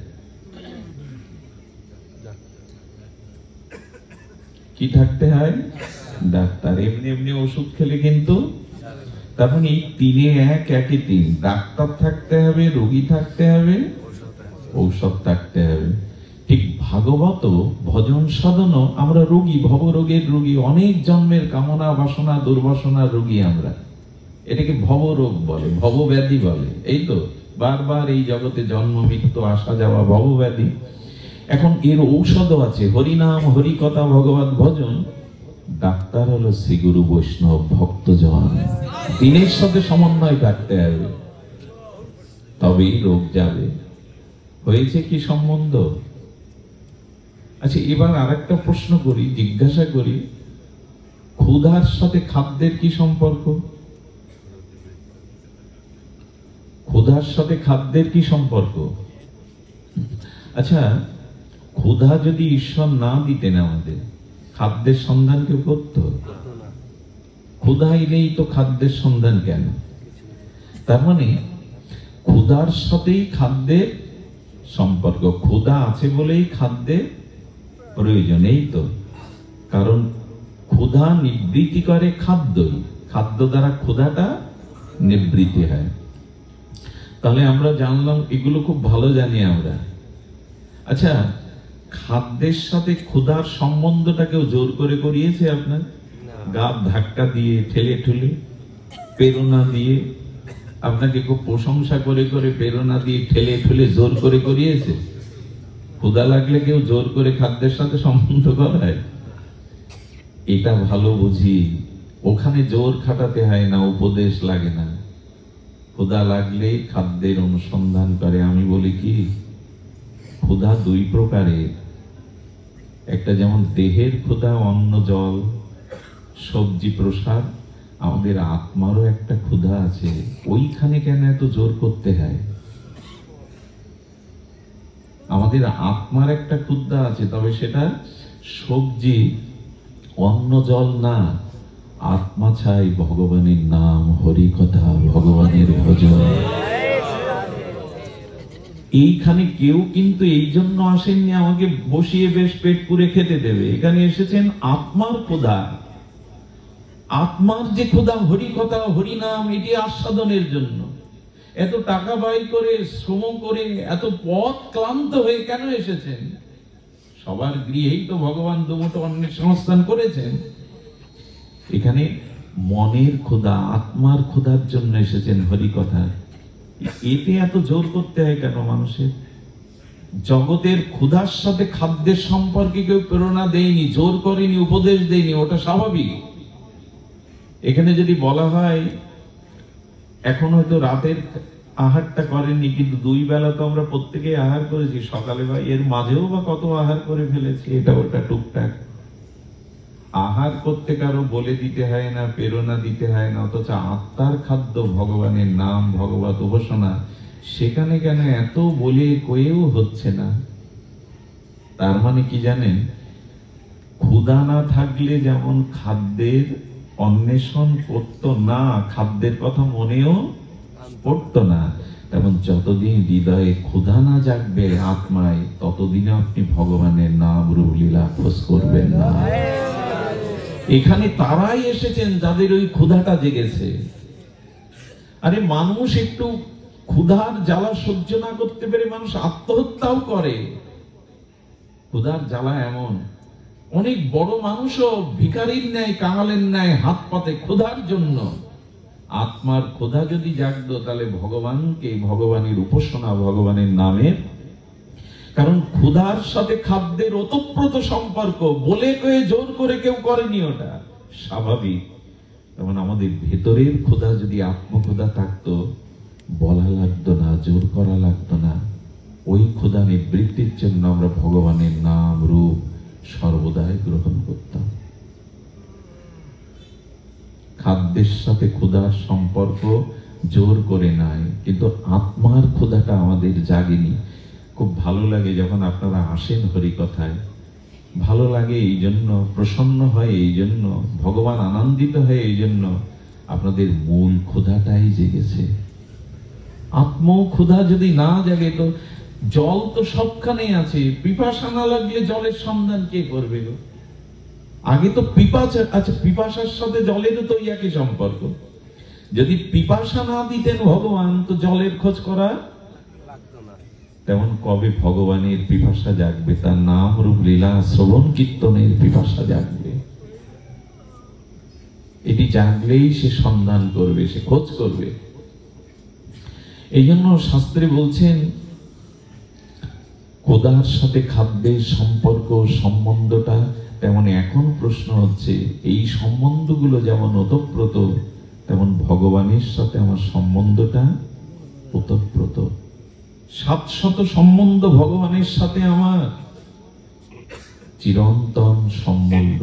কি থাকতে হয়? ডাক্তার। এমনি এমনি ওষুধ খেলে কিন্তু, তার মানে এই তিনে এক, একে তিন। ডাক্তার থাকতে হবে, রোগী থাকতে হবে, ঔষধ থাকতে হবে। ঠিক ভাগবত ভজন সাধন আমরা রোগী, ভবরোগের রোগী, অনেক জন্মের কামনা বাসনা দুর্বাসনার রোগী আমরা। এটাকে ভবরোগ বলে, ভবব্যাধি বলে। এই তো বারবার এই জগতে জন্ম মৃত্যু আসা যাওয়া ভবব্যাধি। এখন এর ঔষধও আছে, হরিনাম হরিকথা ভগবত ভজন। ডাক্তার হলো শ্রী গুরু বৈষ্ণব ভক্তজন। দিনের সাথে সমন্বয় থাকতে হবে, তবেই রোগ যাবে। হয়েছে কি সম্বন্ধ? আচ্ছা, এবার আরেকটা প্রশ্ন করি, জিজ্ঞাসা করি, ক্ষুধার সাথে খাদ্যের কি সম্পর্ক? ক্ষুধার সাথে খাদ্যের কি সম্পর্ক? আচ্ছা, ক্ষুধা যদি ঈশ্বর না দিতেন আমাদের, খাদ্যের সন্ধান কেউ করতো? ক্ষুধা এলেই তো খাদ্যের সন্ধান কেন? তার মানে ক্ষুধার সাথেই খাদ্যের সম্পর্ক। ক্ষুধা আছে বলেই খাদ্যের প্রয়োজন। এই তো কারণ ক্ষুধা নিবৃত্তি করে খাদ্যই, খাদ্য দ্বারা ক্ষুধাটা নিবৃত্তি হয়। তাহলে আমরা জানলাম, এগুলো খুব ভালো জানি আমরা। আচ্ছা, খাদ্যের সাথে ক্ষুধার সম্বন্ধটা কেউ জোর করে করিয়েছে আপনার? গা ধাক্কা দিয়ে, ঠেলে ঠুলে, প্রেরণা দিয়ে, আপনাকে খুব প্রশংসা করে করে প্রেরণা দিয়ে ঠেলে ঠুলে জোর করে করিয়েছে? ক্ষুধা লাগলে কেউ জোর করে খাদ্যের সাথে সম্বন্ধ করায়? এটা ভালো বুঝি, ওখানে জোর খাটাতে হয় না, উপদেশ লাগে না। ক্ষুধা লাগলেই খাদ্যের অনুসন্ধান করে। আমি বলি কি, ক্ষুধা দুই প্রকারের। একটা যেমন দেহের ক্ষুধা, অন্ন জল সবজি প্রসাদ, আমাদের আত্মারও একটা ক্ষুধা আছে। ওইখানে কেন এত জোর করতে হয়? আমাদের আত্মার একটা ক্ষুধা আছে, তবে সেটা সবজি অন্ন জল না, আত্মা চাই ভগবানের নাম হরি কথা, ভগবানের ভজন। এইখানে কেউ কিন্তু এই জন্য আসেননি আমাকে বসিয়ে বেশ পেট পুরে খেতে দেবে। এখানে এসেছেন আত্মার ক্ষুধা। আত্মার যে ক্ষুধা, হরি কথা হরি নাম, এটি আস্বাদনের জন্য। এত টাকা ব্যয় করে, শ্রম করে, এত পথ ক্লান্ত হয়ে কেন এসেছেন? সবার গৃহেই তো ভগবান দুমুঠো অন্নের সংস্থান করেছেন। এখানে মনের ক্ষুধা, আত্মার ক্ষুধার জন্য এসেছেন হরি কথা। এতে এত জোর করতে হয় কেন মানুষের? জগতের ক্ষুধার সাথে খাদ্যের সম্পর্কে কেউ প্রেরণা দেয়নি, জোর করেনি, উপদেশ দেয়নি, ওটা স্বাভাবিক। এখানে যদি বলা হয়, এখন হয়তো রাতের আহারটা করেননি, কিন্তু দুই বেলা তো আমরা প্রত্যেকে আহার করেছি, সকালে বা এর মাঝেও বা কত আহার করে ফেলেছি, এটা ওটা টুকটাক। আহার করতে কারো বলে দিতে হয় না, প্রেরণা দিতে হয় না, অথচ আত্মার খাদ্য ভগবানের নাম ভগবত উপাসনা, সেখানে কেন এত বলে কয়েও হচ্ছে না? তার মানে কি জানেন, ক্ষুধা না থাকলে যেমন খাদ্যের অন্বেষণ করতো না, খাদ্যের কথা মনেও পড়তো না, তেমন যতদিন হৃদয়ে ক্ষুধা না জাগবে আত্মায়, ততদিনে আপনি ভগবানের নাম রূপ লীলা খোঁজ করবেন না। এখানে তারাই এসেছেন যাদের ওই ক্ষুধাটা জেগেছে। আরে মানুষ একটু ক্ষুধার জ্বালা সহ্য না করতে পেরে মানুষ আত্মহত্যাও করে। ক্ষুধার জ্বালা এমন, অনেক বড় মানুষও ভিখারির ন্যায়, কাঙালের ন্যায় হাত পাতে ক্ষুধার জন্য। আত্মার ক্ষুধা যদি জাগতো, তাহলে ভগবানকে, ভগবানের উপাসনা, ভগবানের নামের, কারণ ক্ষুধার সাথে খাদ্যের ওতপ্রোত সম্পর্ক, বলে কয়ে জোর করে কেউ করেনি, ওটা স্বাভাবিক। যেমন আমাদের ভেতরের ক্ষুধা যদি আত্মক্ষুধা থাকতো, বলা লাগতো না, জোর করা লাগতো না। ওই ক্ষুধা নিবৃত্তির জন্য আমরা ভগবানের নাম রূপ সর্বদাই গ্রহণ করতাম। খাদ্যের সাথে ক্ষুধার সম্পর্ক জোর করে নাই, কিন্তু আত্মার ক্ষুধাটা আমাদের জাগেনি। খুব ভালো লাগে যখন আপনারা আসেন হরিকথায়, ভালো লাগে এই জন্য, প্রসন্ন হয় এই জন্য, ভগবান আনন্দিত হয় এই জন্য, আপনাদের মূল ক্ষুধাটাই জেগেছে। আত্ম ক্ষুধা যদি না জাগে তো জল তো সবখানেই আছে, পিপাসা না লাগলে জলের সন্ধান কে করবে গো? আগে তো পিপাসা আছে, পিপাসার সাথে জলেরও তো একই সম্পর্ক। যদি পিপাসা না দিতেন ভগবান তো জলের খোঁজ করা লাগতো না। তেমন কবে ভগবানের পিপাসা জাগবে? তার নাম রূপ লীলা শ্রবণ কীর্তনের পিপাসা জাগবে। এটি জাগলেই সে সন্ধান করবে, সে খোঁজ করবে। এই জন্য শাস্ত্রে বলছেন ক্ষুধার সাথে খাদ্যের সম্পর্ক, সম্বন্ধটা তেমন এখন প্রশ্ন হচ্ছে, এই সম্বন্ধগুলো যেমন ওতপ্রোত, তেমন ভগবানের সাথে আমার সম্বন্ধটা ওতপ্রোত। 700 সম্বন্ধ ভগবানের সাথে আমার, চিরন্তন সম্বন্ধ।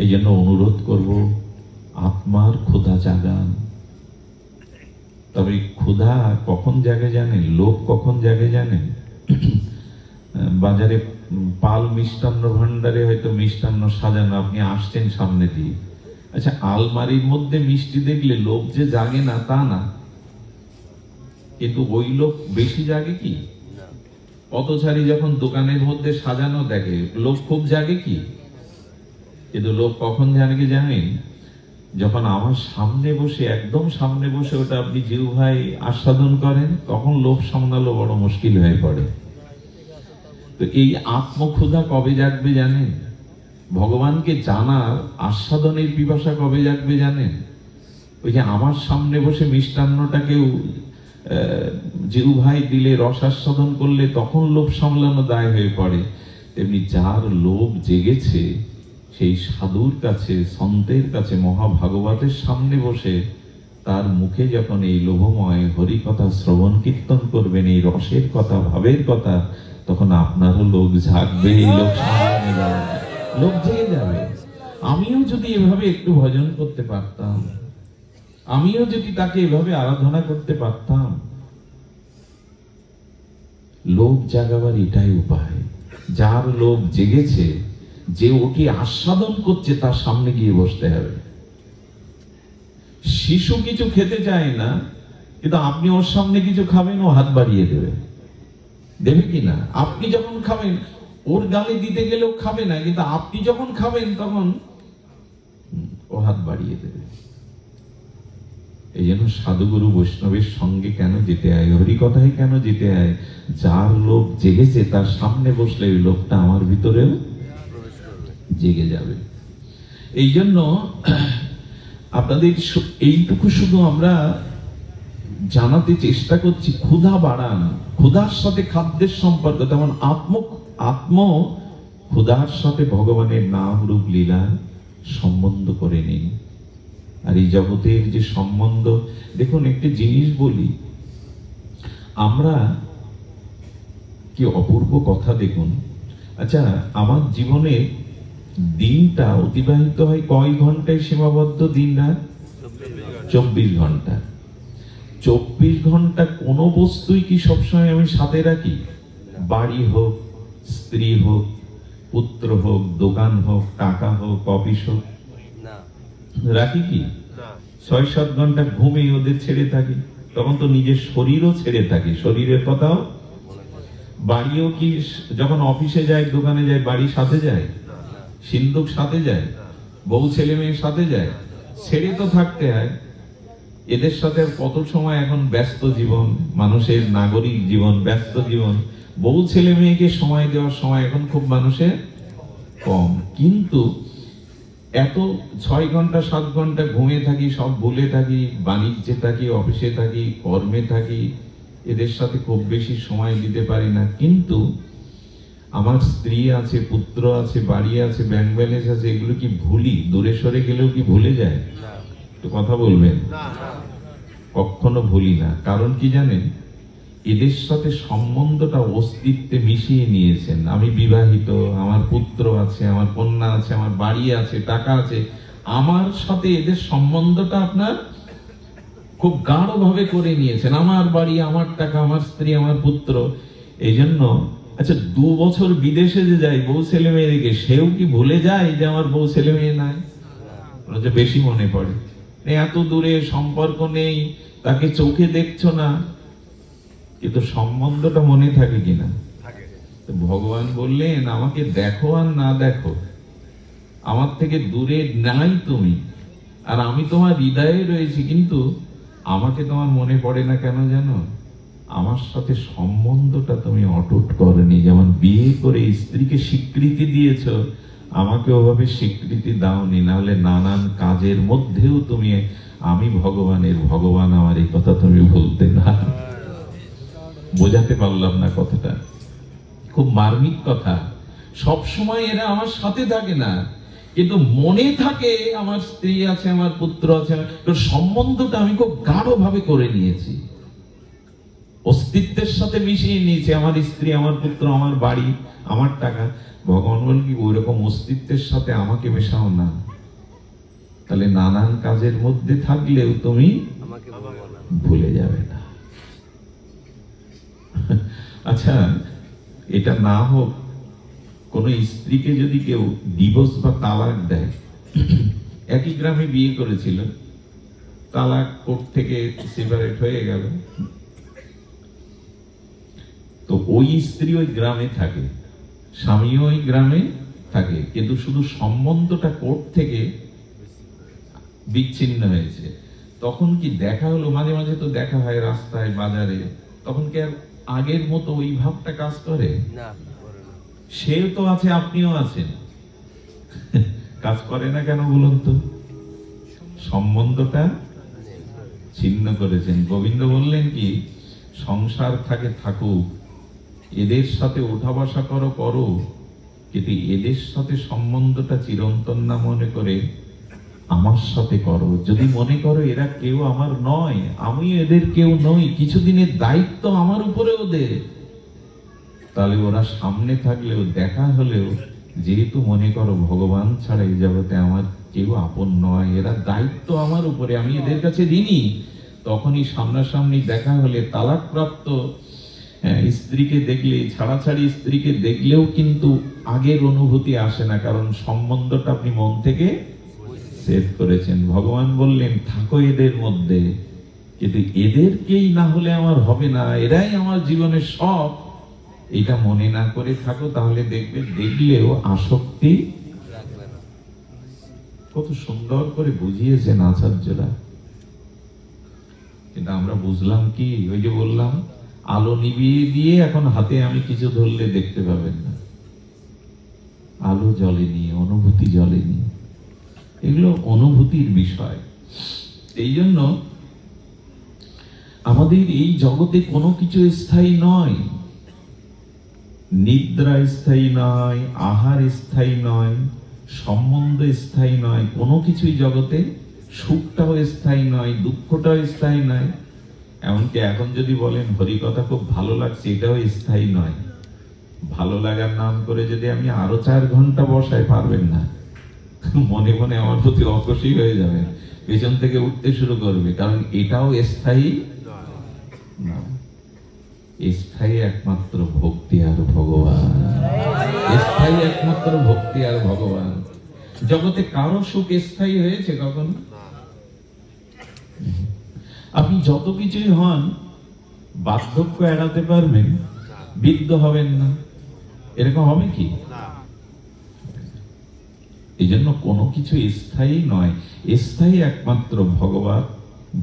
এই জন্য অনুরোধ করব, আত্মার ক্ষুধা জাগান। তবে ক্ষুধা কখন জাগে জানেন? লোভ কখন জাগে জানেন? বাজারে পাল মিষ্টান্ন ভান্ডারে হয়তো মিষ্টান্ন সাজানো, আপনি আসছেন সামনে দিয়ে, আচ্ছা আলমারির মধ্যে মিষ্টি দেখলে লোভ যে জাগে না তা না, কিন্তু ওই লোভ বেশি জাগে কি? পথচারী যখন দোকানের মধ্যে সাজানো দেখে লোভ খুব জাগে কি? কিন্তু লোভ কখন জাগে জানেন? যখন আমার সামনে বসে, একদম সামনে বসে ওটা আপনি জিহ্বায় আস্বাদন করেন, তখন লোভ সামলানো বড় মুশকিল হয়ে পড়ে। তো এই আত্মক্ষুধা কবে জাগবে জানেন? ভগবানকে জানার আস্বাদনের পিপাসা কবে জাগবে জানেন? ওই যে আমার সামনে বসে মিষ্টান্নটাকেও জিহ্বায় দিলে, রস আস্বাদন করলে তখন লোভ সামলানো দায় হয়ে পড়ে। তেমনি যার লোভ জেগেছে সেই সাধুর কাছে, সন্তের কাছে, মহাভাগবতের সামনে বসে তার মুখে যখন এই লোভময় হরি কথা শ্রবণ কীর্তন করবেন, এই রসের কথা, ভাবের কথা, তখন আপনারও লোভ জাগবে, লোভ জেগে যাবে। আমিও যদি এভাবে একটু ভজন করতে পারতাম, আমিও যদি তাকে এভাবে আরাধনা করতে পারতাম। লোভ জাগাবার এটাই উপায়। যার লোভ জেগেছে, যে ওটি আস্বাদন করছে, তার সামনে গিয়ে বসতে হবে। শিশু কিছু খেতে চায় না, কিন্তু আপনি ওর সামনে কিছু খাবেন, ও হাত বাড়িয়ে দেবে, দেবে কিনা? আপনি যখন খাবেন, ওর গালে দিতে গেলেও খাবে না, কিন্তু আপনি যখন খাবেন তখন ও হাত বাড়িয়ে দেবে। এই জন্য সাধুগুরু বৈষ্ণবের সঙ্গে কেন যেতে হয়, হরি কথায় কেন যেতে হয়? যার লোভ জেগেছে তার সামনে বসলে ওই লোভটা আমার ভিতরেও জেগে যাবে। এই জন্য আপনাদের এইটুকু শুধু আমরা জানাতে চেষ্টা করছি, ক্ষুধা বাড়ান। ক্ষুধার সাথে খাদ্যের সম্পর্ক, তেমন আত্ম ক্ষুধার সাথে ভগবানের নাম রূপ লীলা সম্বন্ধ করে নিন। আর এই জগতের যে সম্বন্ধ, দেখুন একটি জিনিস বলি, আমরা কি অপূর্ব কথা দেখুন। আচ্ছা, আমার জীবনে দিনটা অতিবাহিত হয় কয় ঘন্টায় সীমাবদ্ধ? দিন রাত 24 ঘন্টা। 24 ঘন্টা কোনো বস্তুই কি সবসময় আমি সাথে রাখি? বাড়ি হোক, স্ত্রী হোক, পুত্র হোক, দোকান হোক, টাকা হোক, অফিস হোক, রাখি কি? 6-7 ঘন্টা ঘুমে ওদের ছেড়ে থাকি, তখন তো নিজের শরীরও ছেড়ে থাকি, শরীরের কথাও। বাড়িও কি যখন অফিসে যায়, দোকানে যায়, বাড়ি সাথে যায়? সিন্ধুক সাথে যায়? বউ ছেলে মেয়ের সাথে যায়? ছেড়ে তো থাকতে হয়। এদের সাথে কত সময় এখন ব্যস্ত জীবন, মানুষের নাগরিক জীবন, ব্যস্ত জীবন, বউ ছেলে মেয়েকে সময় দেওয়ার সময় এখন খুব মানুষের কম। কিন্তু এত 6 ঘন্টা 7 ঘন্টা ঘুমিয়ে থাকি, সব ভুলে থাকি, বাণিজ্যে থাকি, অফিসে থাকি, কর্মে থাকি, এদের সাথে খুব বেশি সময় দিতে পারি না। কিন্তু আমার স্ত্রী আছে, পুত্র আছে, বাড়ি আছে, ব্যাংক ব্যালেন্স আছে, এগুলো কি ভুলি? দূরে সরে গেলেও কি ভুলে যায়? একটু কথা বলবেন। কখনো ভুলি না। কারণ কি জানেন? এদের সাথে সম্বন্ধটা অস্তিত্বে মিশিয়ে নিয়েছেন। আমি বিবাহিত, আমার পুত্র আছে, আমার কন্যা আছে, আমার বাড়ি আছে, টাকা আছে, আমার সাথে এদের সম্বন্ধটা আপনার খুব গাঢ়ভাবে করে নিয়েছেন। আমার বাড়ি, আমার টাকা, আমার স্ত্রী, আমার পুত্র। এই জন্য আচ্ছা 2 বছর বিদেশে যে যায় বউ ছেলে মেয়ে রেখে, সেও কি ভুলে যায় যে আমার বউ ছেলে মেয়ে নাই? যে বেশি মনে পড়ে। এত দূরে সম্পর্ক নেই, তাকে চোখে দেখছো না, কিন্তু সম্বন্ধটা মনে থাকে কিনা? ভগবান বললেন আমাকে দেখো আর না দেখো, আমার থেকে দূরে নাই তুমি, আর আমি তোমার হৃদয়ে রয়েছি, কিন্তু আমাকে তোমার মনে পড়ে না কেন জানো? আমার সাথে সম্বন্ধটা তুমি অটুট করনি। যেমন বিয়ে করে স্ত্রীকে স্বীকৃতি দিয়েছ, আমাকে ওভাবে স্বীকৃতি দাওনি, নাহলে নানান কাজের মধ্যেও তুমি আমি ভগবানের, ভগবান আমার, এই কথা তুমি বলতে না। বোঝাতে পারলাম না কথাটা? খুব মার্মিক কথা। সব সময় এরা আমার সাথে থাকে না, কিন্তু মনে থাকে আমার স্ত্রী আছে, আমার পুত্র আছে। সম্বন্ধটা আমি খুব গাঢ় ভাবে করে নিয়েছি, অস্তিত্বের সাথে মিশিয়ে নিয়েছি। আমার স্ত্রী, আমার পুত্র, আমার বাড়ি, আমার টাকা। ভগবান বলেন কি ওই রকম অস্তিত্বের সাথে আমাকে মেশাও না, তাহলে নানান কাজের মধ্যে থাকলেও তুমি ভুলে যাবে না। আচ্ছা, এটা না হোক, কোন স্ত্রীকে যদি কেউ ডিভোর্স বা তালাক দেয়, একই গ্রামে বিয়ে করেছিল, তালাক কোর্ট থেকে সেপারেট হয়ে গেল, তো ওই স্ত্রী ওই গ্রামে থাকে, স্বামীও ওই গ্রামে থাকে, কিন্তু শুধু সম্বন্ধটা কোর্ট থেকে বিচ্ছিন্ন হয়েছে। তখন কি দেখা হলো? মাঝে মাঝে তো দেখা হয় রাস্তায়, বাজারে। তখন কি আর আগের মতো ওই ভাবটা কাজ করে না? সেও তো আছে, আপনিও আছেন, কাজ করে না কেন বলুন তো? সম্বন্ধটা ছিন্ন করেছেন। গোবিন্দ বললেন কি, সংসার থাকে থাকুক, এদের সাথে ওঠা বসা করো করো, কিন্তু এদের সাথে সম্বন্ধটা চিরন্তন না মনে করে আমার সাথে করো। যদি মনে করো এরা কেউ আমার নয়, আমি এদের কেউ নই, কিছুদিনের দায়িত্ব আমার উপরে ওদের, তাহলে ওরা সামনে থাকলেও, দেখা হলেও, যেহেতু মনে করো ভগবান ছাড়া এই জগতে আমার কেউ আপন নয়, এরা দায়িত্ব আমার উপরে, আমি এদের কাছে ঋণী, তখনই সামনাসামনি দেখা হলে, তালাকপ্রাপ্ত স্ত্রীকে দেখলে, ছাড়াছাড়ি স্ত্রীকে দেখলেও কিন্তু আগের অনুভূতি আসে না, কারণ সম্বন্ধটা আপনি মন থেকে সেভ করেছেন। ভগবান বললেন থাকো এদের মধ্যে, কিন্তু এদেরকেই না হলে আমার হবে না, এরাই আমার জীবনের সব, এটা মনে না করে থাকো, তাহলে দেখবে দেখলেও আসক্তি। কত সুন্দর করে বুঝিয়েছেন আচার্যরা, কিন্তু আমরা বুঝলাম কি? ওই যে বললাম, আলো নিভিয়ে দিয়ে এখন হাতে আমি কিছু ধরলে দেখতে পাবেন না, আলো জ্বলেনি, অনুভূতি জ্বলেনি। এগুলো অনুভূতির বিষয়। এই জন্য আমাদের এই জগতে কোনো কিছু স্থায়ী নয়। নিদ্রা স্থায়ী নয়, আহার স্থায়ী নয়, সম্বন্ধ স্থায়ী নয়, কোনো কিছুই জগতে। সুখটাও স্থায়ী নয়, দুঃখটাও স্থায়ী নয়। এমনকি এখন যদি বলেন হরিকথা খুব ভালো লাগছে, এটাও স্থায়ী নয়। ভালো লাগার নাম করে যদি আমি আরো 4 ঘন্টা বসাই, পারবেন না, মনে মনে আমার প্রতি অখুশি হয়ে যাবে, পেছন থেকে উঠতে শুরু করবে, কারণ এটাও স্থায়ী না। স্থায়ী একমাত্র ভক্তি আর ভগবান, স্থায়ী একমাত্র ভক্তি আর ভগবান। জগতে কারো সুখ স্থায়ী হয়েছে কখন? আপনি যত কিছুই হন, বার্ধক্য এড়াতে পারবেন, বৃদ্ধ হবেন না, এরকম হবে কি? এই জন্য কোনো কিছু স্থায়ী নয়, স্থায়ী একমাত্র ভগবান,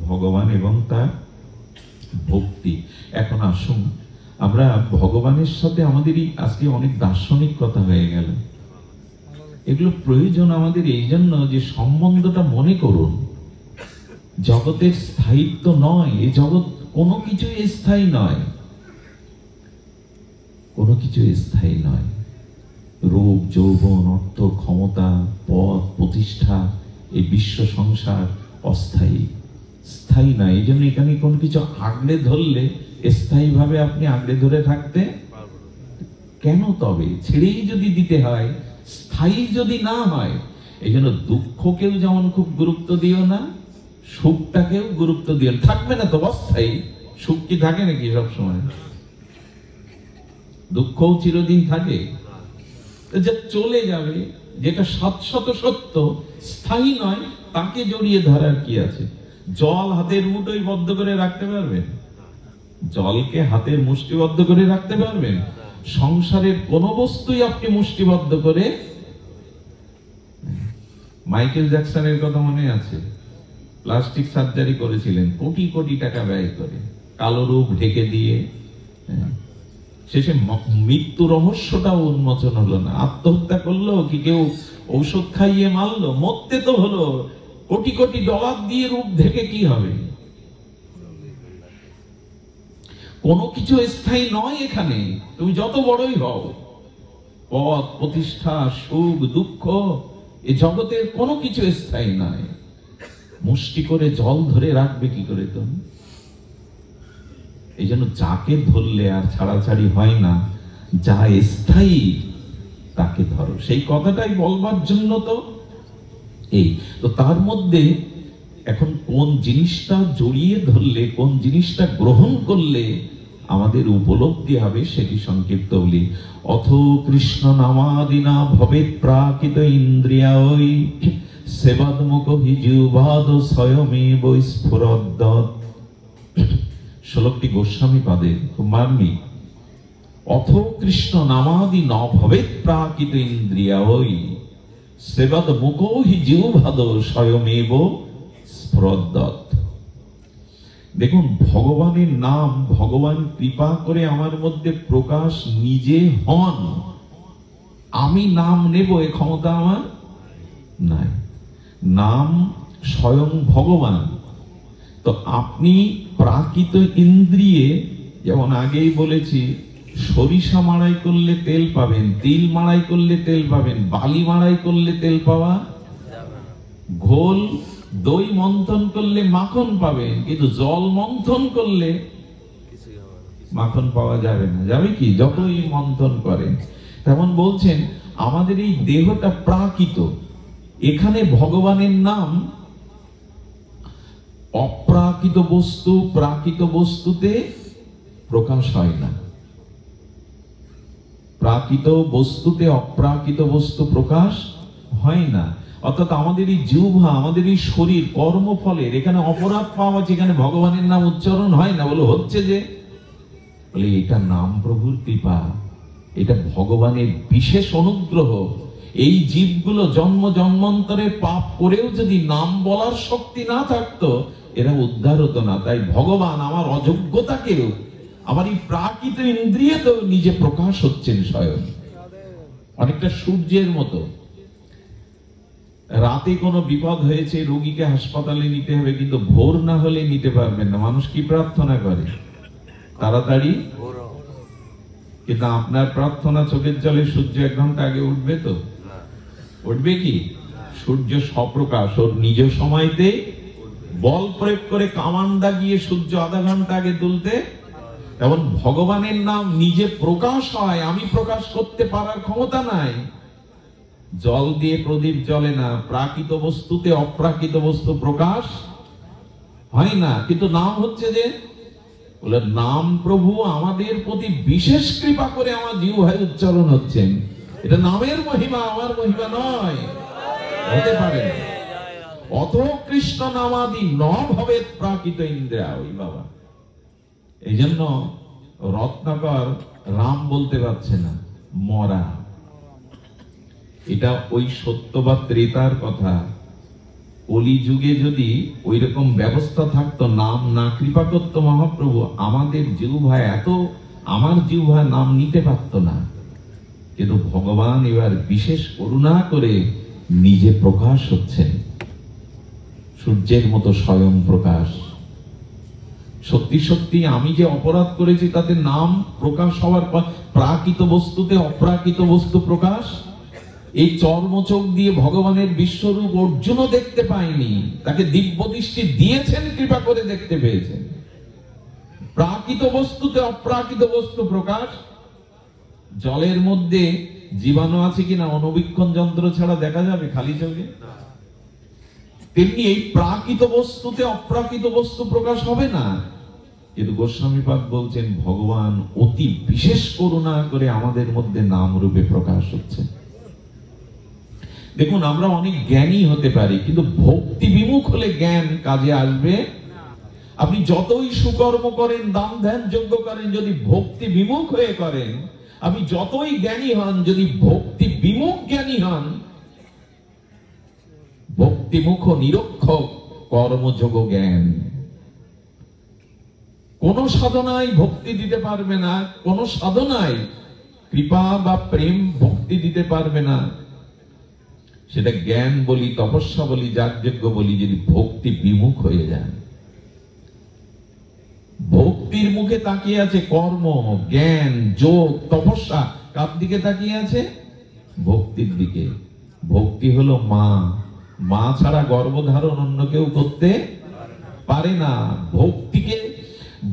ভগবান এবং তার ভক্তি। এখন আসুন আমরা ভগবানের সাথে আমাদের আজকে অনেক দার্শনিক কথা হয়ে গেল, এগুলো প্রয়োজন আমাদের এই জন্য যে সম্বন্ধটা মনে করুন। জগতের স্থায়িত্ব নয়, এই জগৎ কোনো কিছুই স্থায়ী নয়, কোনো কিছু স্থায়ী নয়। রূপ, যৌবন, অর্থ, ক্ষমতা, পদ, প্রতিষ্ঠা, এই বিশ্ব সংসার অস্থায়ী, স্থায়ী নয়। এই জন্য এখানে কোনো কিছু আঁকড়ে ধরলে স্থায়ী ভাবে আপনি আঁকড়ে ধরে থাকতে কেন? তবে ছেড়েই যদি দিতে হয়, স্থায়ী যদি না হয়। এই জন্য দুঃখকেও যেমন খুব গুরুত্ব দিও না, সুখটাকেও গুরুত্ব দিও। থাকবে না তো অস্থায়ী, সুখ কি থাকে নাকি সবসময়? দুঃখও চিরদিন থাকে, যা চলে যাবে, যেটা শাশ্বত সত্য, স্থায়ী নয়, তাকে জড়িয়ে ধরার কি আছে? জল হাতের মুঠোয় বদ্ধ করে রাখতে পারবেন? জলকে হাতের মুষ্টিবদ্ধ করে রাখতে পারবেন? সংসারের কোন বস্তুই আপনি মুষ্টিবদ্ধ করে। মাইকেল জ্যাকসনের কথা মনে আছে? প্লাস্টিক সার্জারি করেছিলেন কোটি কোটি টাকা ব্যয় করে, কালো রূপ ঢেকে দিয়ে। শেষে মৃত্যু রহস্যটাও উন্মোচন হলো না। আত্মহত্যা করলো কি কেউ ঔষধ খাইয়ে মারলো? মরতে তো হলো। কোটি কোটি ডলার দিয়ে রূপ ঢেকে কি হবে? কোনো কিছু স্থায়ী নয় এখানে, তুমি যত বড়ই হও। পদ, প্রতিষ্ঠা, সুখ, দুঃখ, এ জগতের কোনো কিছু স্থায়ী নয়। মুষ্টি করে জল ধরে রাখবে কি করে তুমি? এই জন্য যাকে ধরলে আর ছাড়াছাড়ি হয় না, যা স্থায়ী তাকে ধরো। সেই কথাটাই বলবার জন্য তো এই তো। তার মধ্যে এখন কোন জিনিসটা জড়িয়ে ধরলে, কোন জিনিসটা গ্রহণ করলে আমাদের উপলব্ধি হবে, সেটি সংক্ষিপ্ত বলি। অথ কৃষ্ণ নামাদিনা ভবে প্রাকৃত ইন্দ্রিয়ায় সেবাদমুখ হিজুবাদ স্বয়মেব স্ফুরদ্দৎ। শ্লোকটি গোস্বামী পাদের, খুব মার্মিক। অথ কৃষ্ণ নামাদি ন ভবে প্রাকৃত ইন্দ্রিয়ায় সেবাদমুখ হিজুবাদ স্বয়মেব স্ফুরদ্দৎ। দেখুন, ভগবানের নাম, ভগবান কৃপা করে আমার মধ্যে প্রকাশ নিজে হন। আমি নাম নেব এ ক্ষমতা আমার নাই। নাম স্বয়ং ভগবান। তো আপনি প্রাকৃত ইন্দ্রিয়ে, যেমন আগেই বলেছি, সরিষা মাড়াই করলে তেল পাবেন, তিল মাড়াই করলে তেল পাবেন, বালি মাড়াই করলে তেল পাওয়া, ঘোল দই মন্থন করলে মাখন পাবেন, কিন্তু জল মন্থন করলে মাখন পাওয়া যাবে না। যাবে কি? যতই মন্থন করেন। তেমন বলছেন আমাদের এই দেহটা প্রাকৃত। এখানে ভগবানের নাম অপ্রাকৃত বস্তু প্রাকৃত বস্তুতে প্রকাশ হয় না। প্রাকৃত বস্তুতে অপ্রাকৃত বস্তু প্রকাশ হয় না। অর্থাৎ আমাদের এই জিহ্বা, আমাদের এই শরীর কর্মফলের এখানে অপরাধ পাওয়া, যেখানে ভগবানের নাম উচ্চারণ হয় না। বলে হচ্ছে যে, বলে এটা নাম প্রভুর কৃপা, এটা ভগবানের বিশেষ অনুগ্রহ। এই জীবগুলো জন্ম জন্মান্তরে পাপ করেও যদি নাম বলার শক্তি না থাকতো, এরা উদ্ধার হতো না। তাই ভগবান আমার অযোগ্যতাকেও, আমার এই প্রাকৃত ইন্দ্রিয়তেও নিজে প্রকাশ হচ্ছেন স্বয়ং। অনেকটা সূর্যের মতো। রাতে কোনো বিপদ হয়েছে, রোগীকে হাসপাতালে নিতে হবে, কিন্তু ভোর না হলে নিতে পারবেন না। মানুষ কি প্রার্থনা করে? তাড়াতাড়ি। কিন্তু আপনার প্রার্থনা চোখের জলে সূর্য 1 ঘন্টা আগে উঠবে তো? উঠবে কি? সূর্য স্বপ্রকাশ, ওর নিজ সময়তে বল প্রয়োগ করে কামান দাগিয়ে সূর্য আধা ঘন্টা আগে তুলতে। এবং ভগবানের নাম নিজে প্রকাশ হয়, আমি প্রকাশ করতে পারার ক্ষমতা নাই। জল দিয়ে প্রদীপ জ্বলে না। প্রাকৃত বস্তুতে অপ্রাকৃত বস্তু প্রকাশ হয় না। কিন্তু নাম হচ্ছে যে, বলে নাম প্রভু আমাদের প্রতি বিশেষ কৃপা করে আমার জিহ্বায় উচ্চারণ হচ্ছেন। এটা নামের মহিমা, আমার মহিমা নয়, হতে পারে না। অত কৃষ্ণ নামাদি ন ভবে প্রাকৃত ইন্দ্রিয়া। ওই বাবা, এই জন্য রত্নাকর রাম বলতে পারছে না, মরা। এটা ওই সত্য বা ত্রেতার কথা। কলিযুগে যদি ওই রকম ব্যবস্থা থাকতো, নাম না কৃপা করতো মহাপ্রভু, আমাদের জিহ্বায় এত, আমার জিহ্বায় নাম নিতে পারত না। কিন্তু ভগবান এবার বিশেষ করুণা করে নিজে প্রকাশ হচ্ছেন, সূর্যের মতো স্বয়ং প্রকাশ। সত্যি সত্যি আমি যে অপরাধ করেছি তাতে নাম প্রকাশ হওয়ার পর প্রাকৃত বস্তুতে অপ্রাকৃত বস্তু প্রকাশ। এই চর্মচোখ দিয়ে ভগবানের বিশ্বরূপ অর্জুনও দেখতে পায়নি, তাকে দিব্য দৃষ্টি দিয়েছেন, কৃপা করে দেখতে পেয়েছেন। প্রাকৃত বস্তুতে অপ্রাকৃত বস্তু প্রকাশ। জলের মধ্যে জীবাণু আছে কিনা অনুবীক্ষণ যন্ত্র ছাড়া দেখা যাবে খালি চোখে? তেমনি এই প্রাকৃত বস্তুতে অপ্রাকৃত বস্তু প্রকাশ হবে না। কিন্তু গোস্বামীপাদ বলছেন ভগবান অতি বিশেষ করুণা করে আমাদের মধ্যে নাম রূপে প্রকাশ হচ্ছে। দেখুন, আমরা অনেক জ্ঞানী হতে পারি, কিন্তু ভক্তি বিমুখ হলে জ্ঞান কাজে আসবে। আপনি যতই সুকর্ম করেন, দান ধ্যান যজ্ঞ করেন, যদি ভক্তি বিমুখ হয়ে করেন, আপনি যতই জ্ঞানী হন, যদি ভক্তি বিমুখ জ্ঞানী হন, ভক্তিমুখ নিরক্ষক কর্মযোগ জ্ঞান, কোন সাধনায় ভক্তি দিতে পারবে না, কোন সাধনায় কৃপা বা প্রেম ভক্তি দিতে পারবে না। সেটা জ্ঞান বলি, তপস্যা বলি, যাগযজ্ঞ বলি, যদি ভক্তি বিমুখ হয়ে যায়। ভক্তির মুখে তাকিয়ে আছে কর্ম, জ্ঞান, যোগ, তপস্যা। কার দিকে তাকিয়ে আছে? ভক্তির দিকে। ভক্তি হলো মা, মা ছাড়া গর্ভধারণ অন্য কেউ করতে পারে না।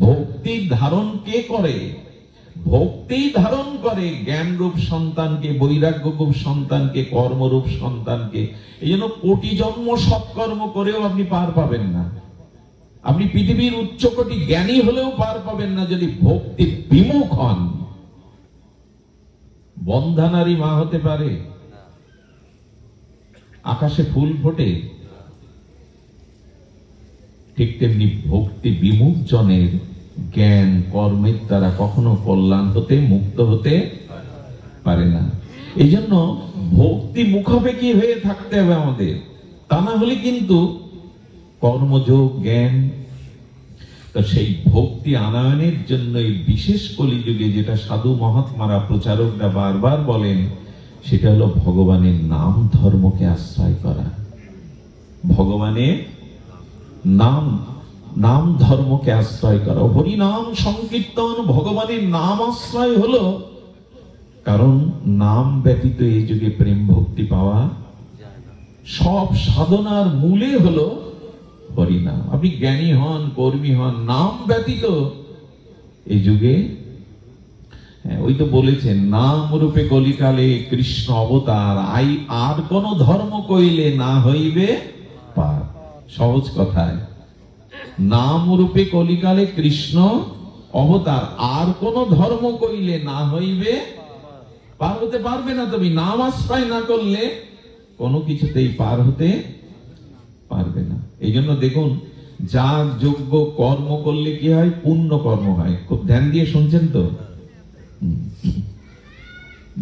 ভক্তি ধারণ কে করে? ভক্তি ধারণ করে জ্ঞান রূপ সন্তানকে, বৈরাগ্য রূপ সন্তানকে, কর্মরূপ সন্তানকে। এই জন্য কোটি জন্ম সৎকর্ম করেও আপনি পার পাবেন না। আপনি পৃথিবীর উচ্চ কোটি জ্ঞানী হলেও পার পাবেন না যদি ভক্তি বিমুখ হন। বন্ধা নারী মা হতে পারে? আকাশে ফুল ফোটে? ঠিক তেমনি ভক্তি বিমুখ জনের জ্ঞান কর্মের দ্বারা কখনো কল্যাণ হতে, মুক্ত হতে পারে না। এই জন্য ভক্তি মুখাপেক্ষী হয়ে থাকতে হবে আমাদের, তা না হলে কিন্তু কর্মযোগ, জ্ঞান। তো সেই ভক্তি আনয়নের জন্য এই বিশেষ কলিযুগে যেটা সাধু মহাত্মারা, প্রচারকরা বারবার বলেন, সেটা হলো ভগবানের নাম ধর্মকে আশ্রয় করা। ভগবানের নাম ধর্মকে আশ্রয় করা। হরি নাম সংকীর্তন, ভগবানের নাম আশ্রয় হলো। কারণ নাম ব্যতীত এই যুগে প্রেম ভক্তি পাওয়া, সব সাধনার মূলে হলো হরিনাম। আপনি জ্ঞানী হন, কর্মী হন, নাম ব্যতীত এই যুগে, ওই তো বলেছেন, নাম রূপে কলিকালে কৃষ্ণ অবতার, আর কোন ধর্ম কইলে না হইবে পার। সহজ কথায়, নাম রূপে কলিকালে কৃষ্ণ অবতার, আর কোন ধর্ম কইলে না হইবে পার। হতে পারবে না। তুমি নাম আশ্রয় না করলে কোনো কিছুতেই পার হতে পারবে না। এই জন্য দেখুন, যাগ যজ্ঞ কর্ম করলে কি হয়? পুণ্য কর্ম হয়। খুব ধ্যান দিয়ে শুনছেন তো?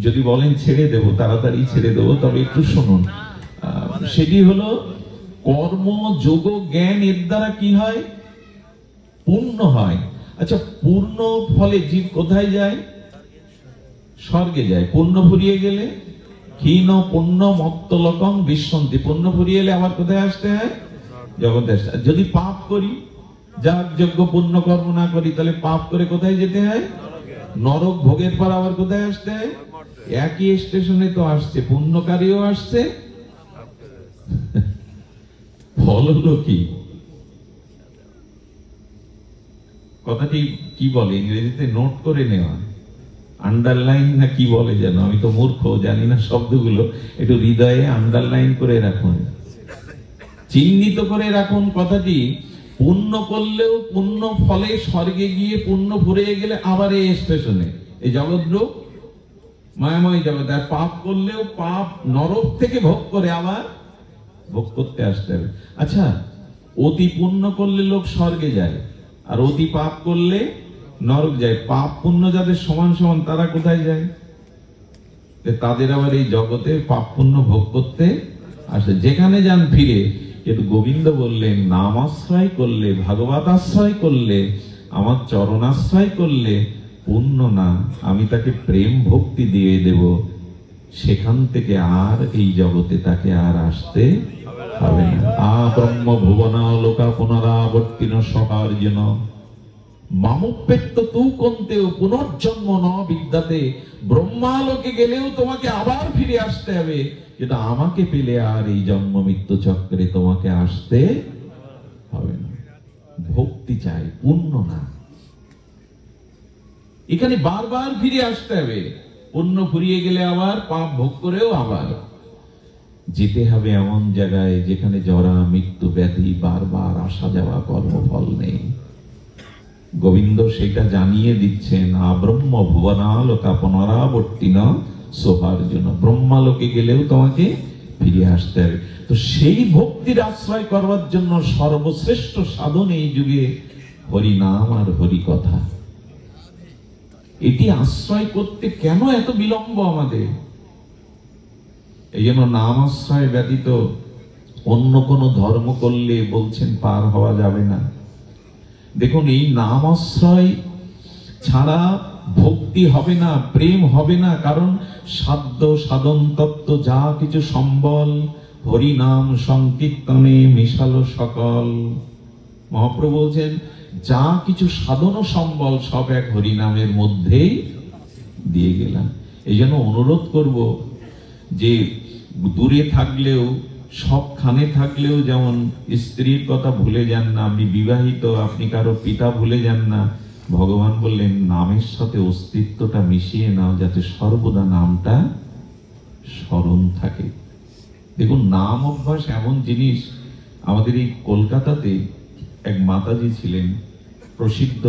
যদি বলেন ছেড়ে দেব, তাড়াতাড়ি ছেড়ে দেব, তবে একটু শুনুন। সেটি হলো কর্ম, যোগ, জ্ঞান, এর দ্বারা কি হয়? পুণ্য হয়। আচ্ছা, পূর্ণ ফলে জীব কোথায় যায়? স্বর্গে যায়। পুণ্য ফুরিয়ে গেলে ক্ষীণ পুণ্য মত্তলকং বিশ্বন্তি। পুণ্য ফুরিয়ে এলে আবার কোথায় আসতে হয়? জগতে আসতে। যদি পাপ করি, যাগ যজ্ঞ পুণ্য কর্ম না করি, তাহলে পাপ করে কোথায় যেতে হয়? নরক। ভোগের পর আবার কোথায় আসতে হয়? একই স্টেশনে তো আসছে, পুণ্যকারীও আসছে। ফল হলো কি? কথাটি কি বলে ইংরেজিতে? নোট করে নেওয়া, আন্ডারলাইন না কি বলে যেন, আমি তো মূর্খ, জানি না শব্দগুলো। একটু হৃদয়ে আন্ডারলাইন করে রাখুন, চিহ্নিত করে রাখুন কথাটি। পুণ্য করলেও পুণ্য ফলে স্বর্গে গিয়ে পুণ্য ফুরিয়ে গেলে আবার এই স্টেশনে, এই জগদ্রূপ মায়াময় জগৎ। আর পাপ করলেও পাপ নরক থেকে ভোগ করে আবার ভোগ করতে আসতে হবে। আচ্ছা, অতি পুণ্য করলে লোক স্বর্গে যায়, আর অতি পাপ করলে নরক যায়। পাপ পুণ্য যাদের সমান সমান, তারা কোথায় যায়? তাদের আবার এই জগতে পাপ পুণ্য ভোগ করতে আসে। যেখানে যান ফিরে। কিন্তু গোবিন্দ বললেন, নাম আশ্রয় করলে, ভাগবত আশ্রয় করলে, আমার চরণাশ্রয় করলে পুণ্য না, আমি তাকে প্রেম ভক্তি দিয়ে দেব। সেখান থেকে আর এই জগতে তাকে আর আসতে হবে না। ব্রহ্ম ভুবনা লোকা পুনরাবর্তিন সকার্জুন মামুপেত্ত তু কন্তেও পুনর্জন্ম ন বিদ্যাতে। ব্রহ্মালোকে গেলেও তোমাকে আবার ফিরে আসতে হবে, কিন্তু আমাকে পেলে আর এই জন্ম মৃত্যু চক্রে তোমাকে আসতে হবে না। ভক্তি চাই, পুণ্য না। এখানে বারবার ফিরে আসতে হবে। পুণ্য ফুরিয়ে গেলে আবার পাপ ভোগ করেও আবার যেতে হবে এমন জায়গায় যেখানে জরা মৃত্যু ব্যাধি বারবার আসা যাওয়া, কর্মফল নেই। গোবিন্দ সেটা জানিয়ে দিচ্ছেন, আব্রহ্ম ভুবনালোকা পুনরাবর্তিন সোহার্জুন, ব্রহ্মালোকে গেলেও তোমাকে ফিরে আসতে হবে। তো সেই ভক্তির আশ্রয় করবার জন্য সর্বশ্রেষ্ঠ সাধন এই যুগে হরিনাম আর হরি কথা। এটি আশ্রয় করতে কেন এত বিলম্ব আমাদের? এই জন্য নাম আশ্রয় ব্যতীত অন্য কোনো ধর্ম করলে বলছেন পার হওয়া যাবে না। দেখুন, এই নাম আশ্রয় ছাড়া ভক্তি হবে না, প্রেম হবে না। কারণ সাধ্য সাধন তত্ত্ব যা কিছু সম্বল, হরিনাম সংকীর্তনে মিশালো সকল। মহাপ্রভু বলছেন যা কিছু সাধন সম্বল সব এক হরিনামের মধ্যেই দিয়ে গেলাম। এই জন্য অনুরোধ করব যে দূরে থাকলেও, সবখানে থাকলেও যেমন স্ত্রীর কথা ভুলে যান না, আপনি বিবাহিত, আপনি কারো পিতা ভুলে যান না। ভগবান বললেন নামের সাথে অস্তিত্বটা মিশিয়ে নাও, যাতে সর্বদা নামটা স্মরণ থাকে। দেখুন, নাম অভ্যাস এমন জিনিস। আমাদের এই কলকাতাতে এক মাতাজি ছিলেন, প্রসিদ্ধ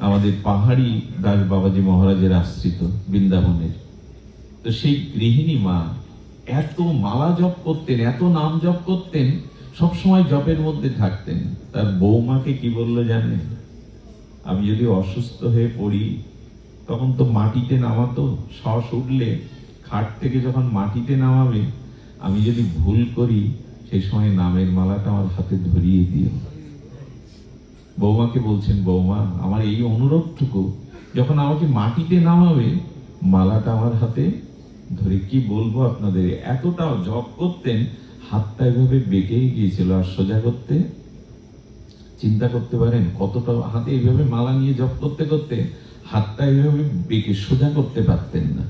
আমাদের পাহাড়ি দাস বাবাজি মহারাজের আশ্রিত, বৃন্দাবনের। তো সেই গৃহিণী মা এত মালা জপ করতেন, এত নাম জপ করতেন, সবসময় জপের মধ্যে থাকতেন। তার বৌমাকে কি বললো জানেন? আমি যদি অসুস্থ হয়ে পড়ি তখন তো মাটিতে নামাতো, শ্বাস উঠলে খাট থেকে যখন মাটিতে নামাবে, আমি যদি ভুল করি সেই সময় নামের মালাটা আমার হাতে ধরিয়ে দিও। বৌমাকে বলছেন, বৌমা আমার এই অনুরোধটুকু, যখন আমাকে মাটিতে নামাবে মালাটা আমার হাতে ধরে। কি বলবো আপনাদের, এতটা জপ করতেন, হাতটা এভাবে বেঁকেই গিয়েছিল, আর সোজা করতে, চিন্তা করতে পারেন কতটা, হাতে এইভাবে মালা নিয়ে জপ করতে করতে হাতটা এইভাবে বেঁকে সোজা করতে পারতেন না।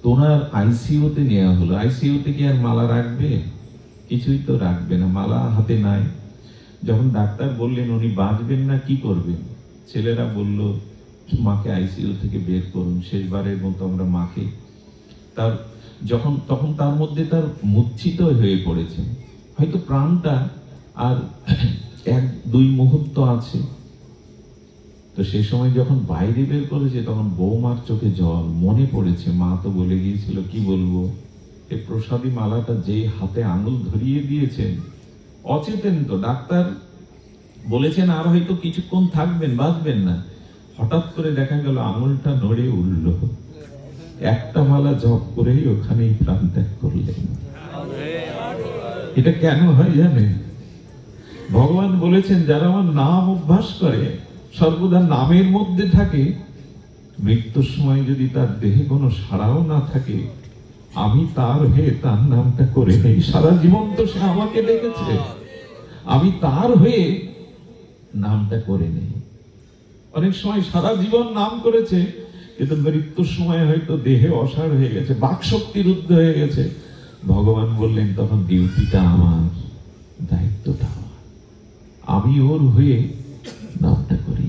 তো ওনার আইসিইউতে নেওয়া হলো। আইসিইউতে কি আর মালা রাখবে? কিছুই তো রাখবে না, মালা হাতে নাই। যখন ডাক্তার বললেন উনি বাঁচবেন না, কি করবেন? ছেলেরা বলল মাকে আইসিইউ থেকে বের করুন, শেষবারের মতো আমরা মাকে। তার তখন তার মধ্যে তার মূর্ছিত হয়ে পড়েছে, হয়তো প্রাণটা আর 1-2 মুহূর্ত আছে। তো সেই সময় যখন বাইরে বের করেছে তখন বৌমার চোখে জল। মনে পড়েছে মা তো বলে গিয়েছিল, কি বলবো, এই প্রসাদী মালাটা যে হাতে আঙুল ধরিয়ে দিয়েছেন, অচেতন তো, ডাক্তার বলেছেন আর হয়তো কিছুক্ষণ থাকবেন, বাঁচবেন না। হঠাৎ করে দেখা গেল আঙুলটা নড়ে উঠল, একটা মালা জপ করেই ওখানেই প্রাণ ত্যাগ করলেন। এটা কেন হয় জানেন? ভগবান বলেছেন যারা আমার নাম অভ্যাস করে, সর্বদা নামের মধ্যে থাকে, মৃত্যুর সময় যদি তার দেহে কোনো সাড়াও না থাকে, আমি তার হয়ে তার নামটা করে নেই। সারা জীবন তো সে আমাকে ডেকেছে, আমি তার হয়ে নামটা করে নেই। অনেক সময় সারা জীবন নাম করেছে, কিন্তু মৃত্যুর সময় হয়তো দেহে অসাড় হয়ে গেছে, বাকশক্তি রুদ্ধ হয়ে গেছে। ভগবান বললেন তখন ডিউটিটা আমার, দায়িত্বটা আমার, আমি ওর হয়ে নামটা করি।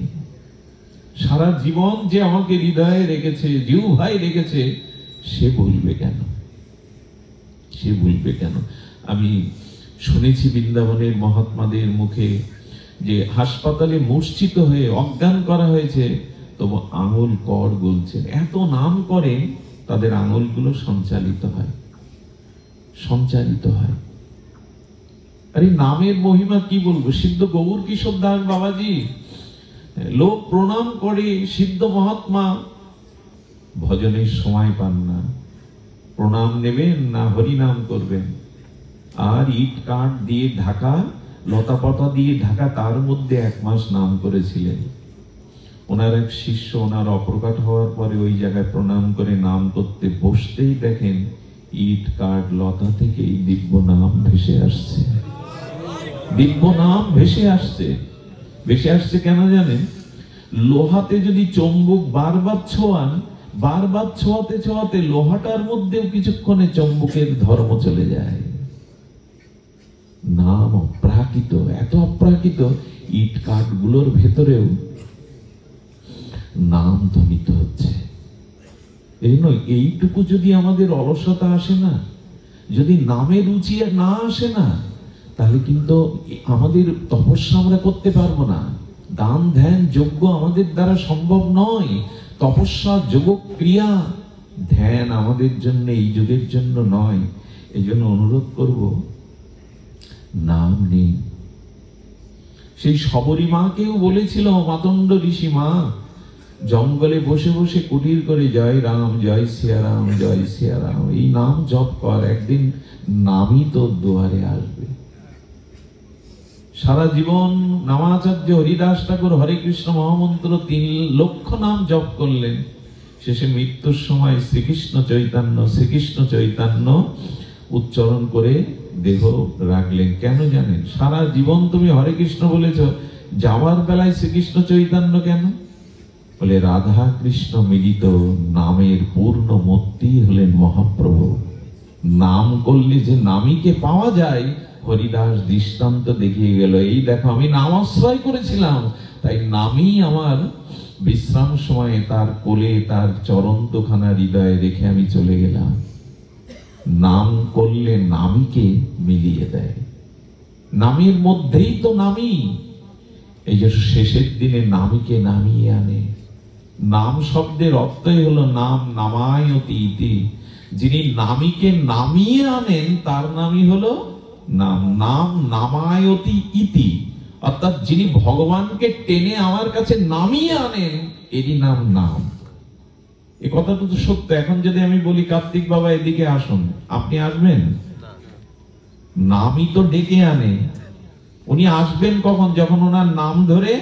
সারা জীবন যে আমাকে হৃদয়ে রেখেছে, জিহ্বায় রেখেছে, সে ভুলবে কেন? সে ভুলবে কেন? আমি শুনেছি বৃন্দাবনের মহাত্মাদের মুখে যে হাসপাতালে মূর্ছিত হয়ে অজ্ঞান করা হয়েছে, তবু আঙুল কর গুলছেন। এত নাম করে তাদের আঙুলগুলো সঞ্চালিত হয়, সঞ্চালিত হয়। আরে নামের মহিমা কি বলবো। সিদ্ধ গৌর কিশোর দাস বাবাজি, লোক প্রণাম করে, সিদ্ধ মহাত্মা ভজনের সময় পান না, প্রণাম নেবেন না হরিনাম করবেন। আর ইট কাঠ দিয়ে ঢাকা, লতা পাতা দিয়ে ঢাকা, তার মধ্যে 1 মাস নাম করেছিলেন। ওনার এক শিষ্য ওনার অপ্রকাট হওয়ার পরে ওই জায়গায় প্রণাম করে নাম করতে বসতেই দেখেন ইট কাঠ লতা থেকে এই দিব্য নাম ভেসে আসছে। দিব্য নাম ভেসে আসছে। ভেসে আসছে কেন জানেন? লোহাতে যদি চম্বুক বারবার ছোঁয়ান, বারবার ছোঁয়াতে ছোঁয়াতে লোহাটার মধ্যেও কিছুক্ষণে চম্বুকের ধর্ম চলে যায়। নাম অপ্রাকৃত, এত অপ্রাকৃত, ইট কাঠ গুলোর ভেতরেও নাম ধ্বনিত হচ্ছে। এই নয়, এইটুকু যদি আমাদের অলসতা আসে না, যদি নামের রুচি না আসে না, তাহলে কিন্তু আমাদের তপস্যা আমরা করতে পারবো না। দান ধ্যান যজ্ঞ আমাদের দ্বারা সম্ভব নয়, তপস্যা যোগ ক্রিয়া ধ্যান আমাদের জন্য এই যুগের জন্য নয়। এই জন্য অনুরোধ করব, নাম নেই। সেই শবরী মাকেও বলেছিল মাতঙ্গ ঋষি মা, জঙ্গলে বসে বসে কুটির করে জয় রাম জয় সিয়ারাম জয় সিয়ারাম এই নাম জপ কর, একদিন নামই তোর দুয়ারে আসবে। সারা জীবন নামাচার্য হরিদাস ঠাকুর হরে কৃষ্ণ মহামন্ত্র 3 লক্ষ নাম জপ করলেন, শেষে মৃত্যুর সময় শ্রীকৃষ্ণ চৈতন্য উচ্চারণ করে দেহ রাখলেন। কেন জানেন? সারা জীবন তুমি হরে কৃষ্ণ বলেছ, যাওয়ার বেলায় শ্রীকৃষ্ণ চৈতন্য কেন? বলে রাধা কৃষ্ণ মিলিত নামের পূর্ণ মূর্তি হলেন মহাপ্রভু। নাম করলে যে নামীকে পাওয়া যায়, হরিদাস দৃষ্টান্ত দেখিয়ে গেল। এই দেখো, আমি নাম আশ্রয় করেছিলাম, তাই নামই আমার বিশ্রাম সময়ে তার কোলে তার চরণ দুখানা হৃদয়ে রেখে আমি চলে গেলাম। নাম করলে নামীকে মিলিয়ে দেয়, নামের মধ্যেই তো নামী। এই যে শেষের দিনে নামীকে নামিয়ে আনে। নাম শব্দের অর্থই হলো নাম নামায়তি ইতি। যিনি নামীকে নামিয়ে আনেন তার নামই হলো নাম। নাম নামায়তি ইতি, অর্থাৎ যিনি ভগবানকে টেনে আমার কাছে নামিয়ে আনেন এরই নাম নাম। এ কথাটা তো সত্য। এখন যদি আমি বলি কার্তিক বাবা এদিকে আসুন, আপনি আসবেন? নামই তো ডেকে আনে। উনি আসবেন কখন? যখন ওনার নাম ধরে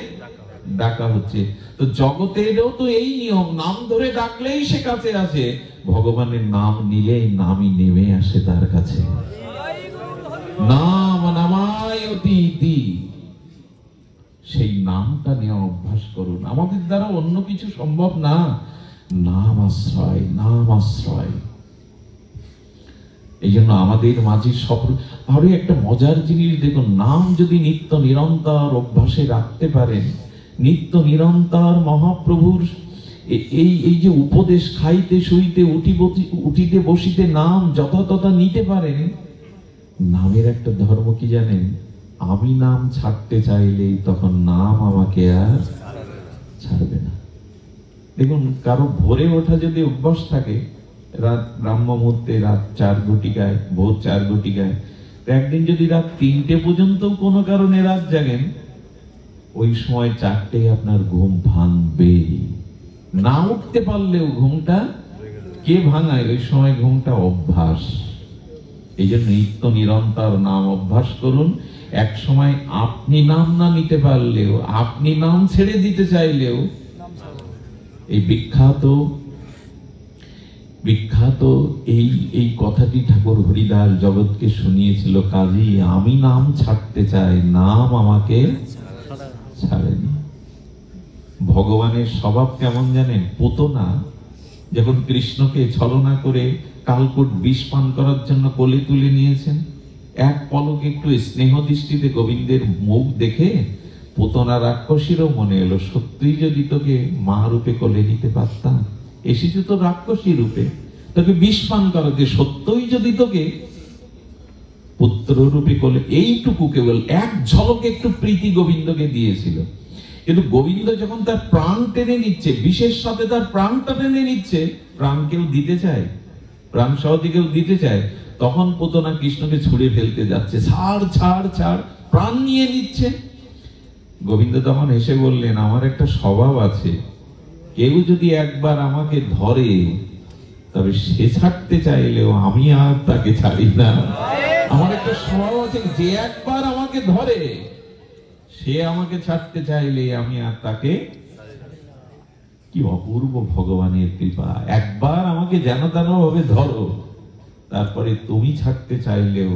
ডাকা হচ্ছে। তো জগতেরও তো এই নিয়ম, নাম ধরে ডাকলেই সে কাছে আসে। ভগবানের নাম নিলেই নামই নেমে আসে তার কাছে। নাম নামায়তি ইতি, সেই নামটা নেওয়া অভ্যাস করুন। আমাদের দ্বারা অন্য কিছু সম্ভব না, নাম আশ্রয়, নাম আশ্রয়। এই জন্য আমাদের মাঝে আরো একটা মজার জিনিস দেখুন, নাম যদি নিত্য নিরন্তর অভ্যাসে রাখতে পারেন, নিত্য নিরন্তর মহাপ্রভুর এই যে উপদেশ খাইতে শুইতে উঠিতে বসিতে নাম যথাতথা নিতে পারেন। নামের একটা ধর্ম কি জানেন? আমি নাম ছাড়তে চাইলেই তখন নাম আমাকে আর ছাড়বে না। দেখুন, কারো ভোরে ওঠা যদি অভ্যাস থাকে, রাত ব্রাহ্ম মুহূর্তে, রাত 4 ঘটিকায়, ভোর 4 ঘটিকায়, তো একদিন যদি রাত 3টে পর্যন্ত কোনো কারণে রাত জাগেন, ওই সময় 4টে আপনার ঘুম ভাঙবে। না উঠতে পারলেও ঘুমটা কে ভাঙায়? ওই সময় ঘুমটা অভ্যাস। এই জন্য নিত্য নিরন্তর নাম অভ্যাস করুন। এক সময় আপনি নাম না নিতে পারলেও, আপনি নাম ছেড়ে দিতে চাইলেও, এই বিখ্যাত এই কথাটি ঠাকুর হরিদাস জগৎকে শুনিয়েছিল। কাজী আমি নাম ছাড়তে চাই, নাম আমাকে ছাড়েনি। ভগবানের স্বভাব কেমন জানেন? পুতনা যখন কৃষ্ণকে ছলনা করে কালকূট বিষ পান করার জন্য কোলে তুলে নিয়েছেন, এক পলকে একটু স্নেহ দৃষ্টিতে গোবিন্দের মুখ দেখে পুতনা রাক্ষসীরও মনে এলো, সত্যিই যদি তোকে মা রূপে কোলে নিতে পারতাম, এসেছি তো রাক্ষসী রূপে, তোকে বিষ পান করাতে, সত্যই যদি তোকে পুত্র রূপে কোলে। এইটুকু কেবল এক ঝলকে একটু প্রীতি গোবিন্দকে দিয়েছিল। কিন্তু গোবিন্দ যখন তার প্রাণ টেনে নিচ্ছে, বিশেষ সাথে তার প্রাণটা টেনে নিচ্ছে, প্রাণ কেউ দিতে চায়, প্রাণ সহজে কেউ দিতে চায়, তখন পুতনা কৃষ্ণকে ছুঁড়ে ফেলতে যাচ্ছে, ছাড় ছাড় ছাড়, প্রাণ নিয়ে নিচ্ছে। গোবিন্দ তখন এসে বললেন, আমার একটা স্বভাব আছে, কেউ যদি একবার আমাকে ধরে তবে সে ছাড়তে চাইলেও আমি আর তাকে ছাড়ি না। আমার একটা স্বভাব আছে, যে একবার আমাকে ধরে সে আমাকে ছাড়তে চাইলে আমি আর তাকে। কি অপূর্ব ভগবানের কৃপা! একবার আমাকে যেন তেন ভাবে ধরো, তারপরে তুমি ছাড়তে চাইলেও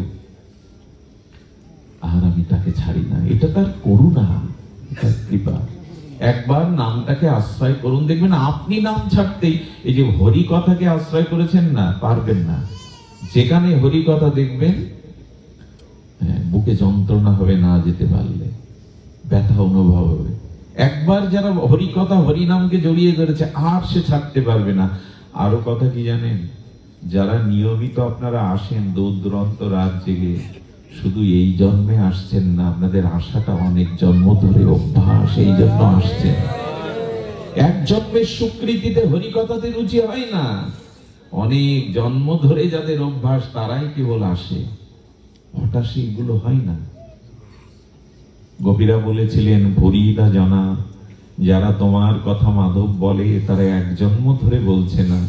আর আমি তাকে ছাড়ি না। এটা তার করুণা, তার কৃপা। একবার নামটাকে আশ্রয় করুন, দেখবেন আপনি নাম ছাড়তেই, এই যে হরি কথাকে আশ্রয় করেছেন না, পারবেন না। যেখানে হরি কথা দেখবেন, বুকে যন্ত্রণা হবে, না যেতে পারলে ব্যথা অনুভব হবে। একবার যারা হরি কথা হরি নামকে জড়িয়ে ধরেছে, আর সে ছাড়তে পারবে না। আরো কথা কি জানেন? যারা নিয়মিত আপনারা আসেন দূর দূরান্ত রাত জেগে, শুধু এই জন্মে আসছেন না, আপনাদের আশাটা অনেক জন্ম ধরে অভ্যাস, এই জন্য আসছেন। এক জন্মের স্বীকৃতিতে হরিকথাতে রুচি হয় না, অনেক জন্ম ধরে যাদের অভ্যাস তারাই কেবল আসে, হঠাৎ এগুলো হয় না। গোপীরা বলেছিলেন, ভরিদা জানা, যারা তোমার কথা মাধব বলে তারা এক জন্ম ধরে বলছে না,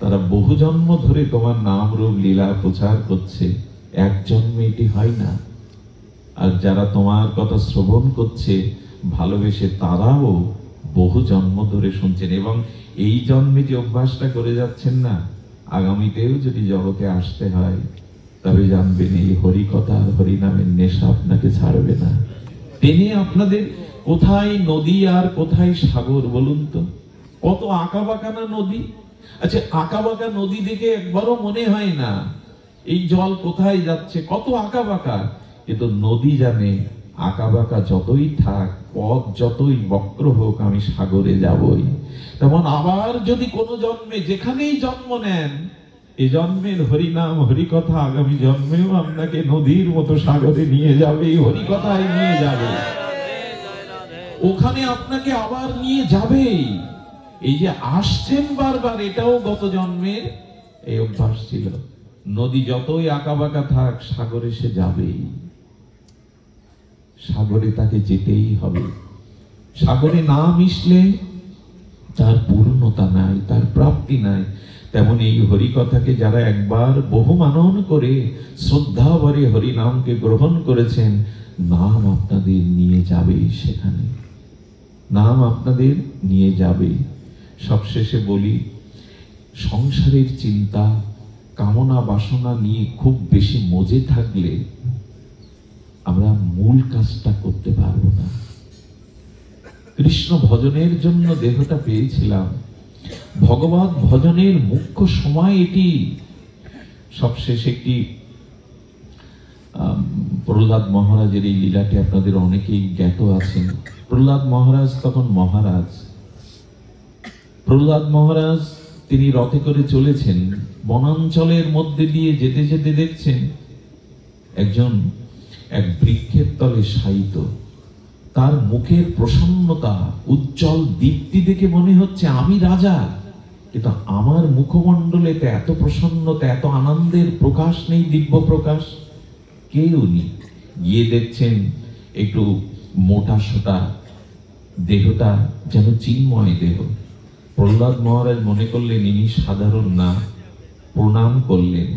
তারা বহু জন্ম ধরে তোমার নাম রূপ লীলা প্রচার করছে, এক জন্মে এটি হয় না। আর যারা তোমার কথা শ্রবণ করছে ভালোবেসে, তারাও বহু জন্ম ধরে শুনছেন, এবং এই জন্মে যে অভ্যাসটা করে যাচ্ছেন না, আগামীতেও যদি জগতে আসতে হয় তবে জানবেন এই হরিকথা আর হরিনামের নেশা আপনাকে ছাড়বে না। টেনে আপনাদের কোথায় নদী আর কোথায় সাগর বলুন তো? কত আঁকা বাঁকা না নদী। আচ্ছা, আঁকা বাঁকা নদী দেখে একবারও মনে হয় না এই জল কোথায় যাচ্ছে, কত আঁকা বাঁকা। কিন্তু নদী জানে আঁকা বাঁকা যতই থাক, পথ যতই বক্র হোক, আমি সাগরে যাবই। তেমন আবার যদি কোনো জন্মে যেখানেই জন্ম নেন, এ জন্মের হরিনাম হরিকথা আগামী জন্মেও আপনাকে নদীর মতো সাগরে নিয়ে যাবে, হরিকথায় নিয়ে যাবে, ওখানে আপনাকে আবার নিয়ে যাবে। এই যে আসছেন বারবার, এটাও গত জন্মের এই অভ্যাস ছিল। নদী যতই আঁকা বাঁকা থাক, সাগরে সে যাবেই, সাগরে তাকে যেতেই হবে। সাগরে না মিশলে তার পূর্ণতা নাই, তার প্রাপ্তি নাই। তেমন এই হরিকথাকে যারা একবার বহু মানন করে শ্রদ্ধা ভরে হরিনামকে গ্রহণ করেছেন, নাম আপনাদের নিয়ে যাবে সেখানে, নাম আপনাদের নিয়ে যাবে। সবশেষে বলি, সংসারের চিন্তা কামনা বাসনা নিয়ে খুব বেশি মজে থাকলে আমরা মূল কাজটা করতে পারবো না। কৃষ্ণ ভজনের জন্য দেহটা পেয়েছিলাম, ভগবত ভজনের মুখ্য সময় এটি। সবশেষে একটি প্রহ্লাদ মহারাজের এই লীলাটি আপনাদের অনেকেই জ্ঞাত আছেন। প্রহ্লাদ মহারাজ তখন মহারাজ। প্রহ্লাদ মহারাজ তিনি রথে করে চলেছেন, বনাঞ্চলের মধ্যে দিয়ে যেতে যেতে দেখছেন একজন এক বৃক্ষের তলে শায়িত। তার মুখের প্রসন্নতা, উজ্জ্বল দীপ্তি দেখে মনে হচ্ছে আমি রাজা, কিন্তু আমার মুখমণ্ডলেতে এত প্রসন্নতা, এত আনন্দের প্রকাশ নেই, দিব্য প্রকাশ। কে উনি? গিয়ে দেখছেন একটু মোটা সোটা, দেহটা যেন চিন্ময় দেহ। প্রহ্লাদ মহারাজ মনে করলেন ইনি সাধারণ না, প্রণাম করলেন।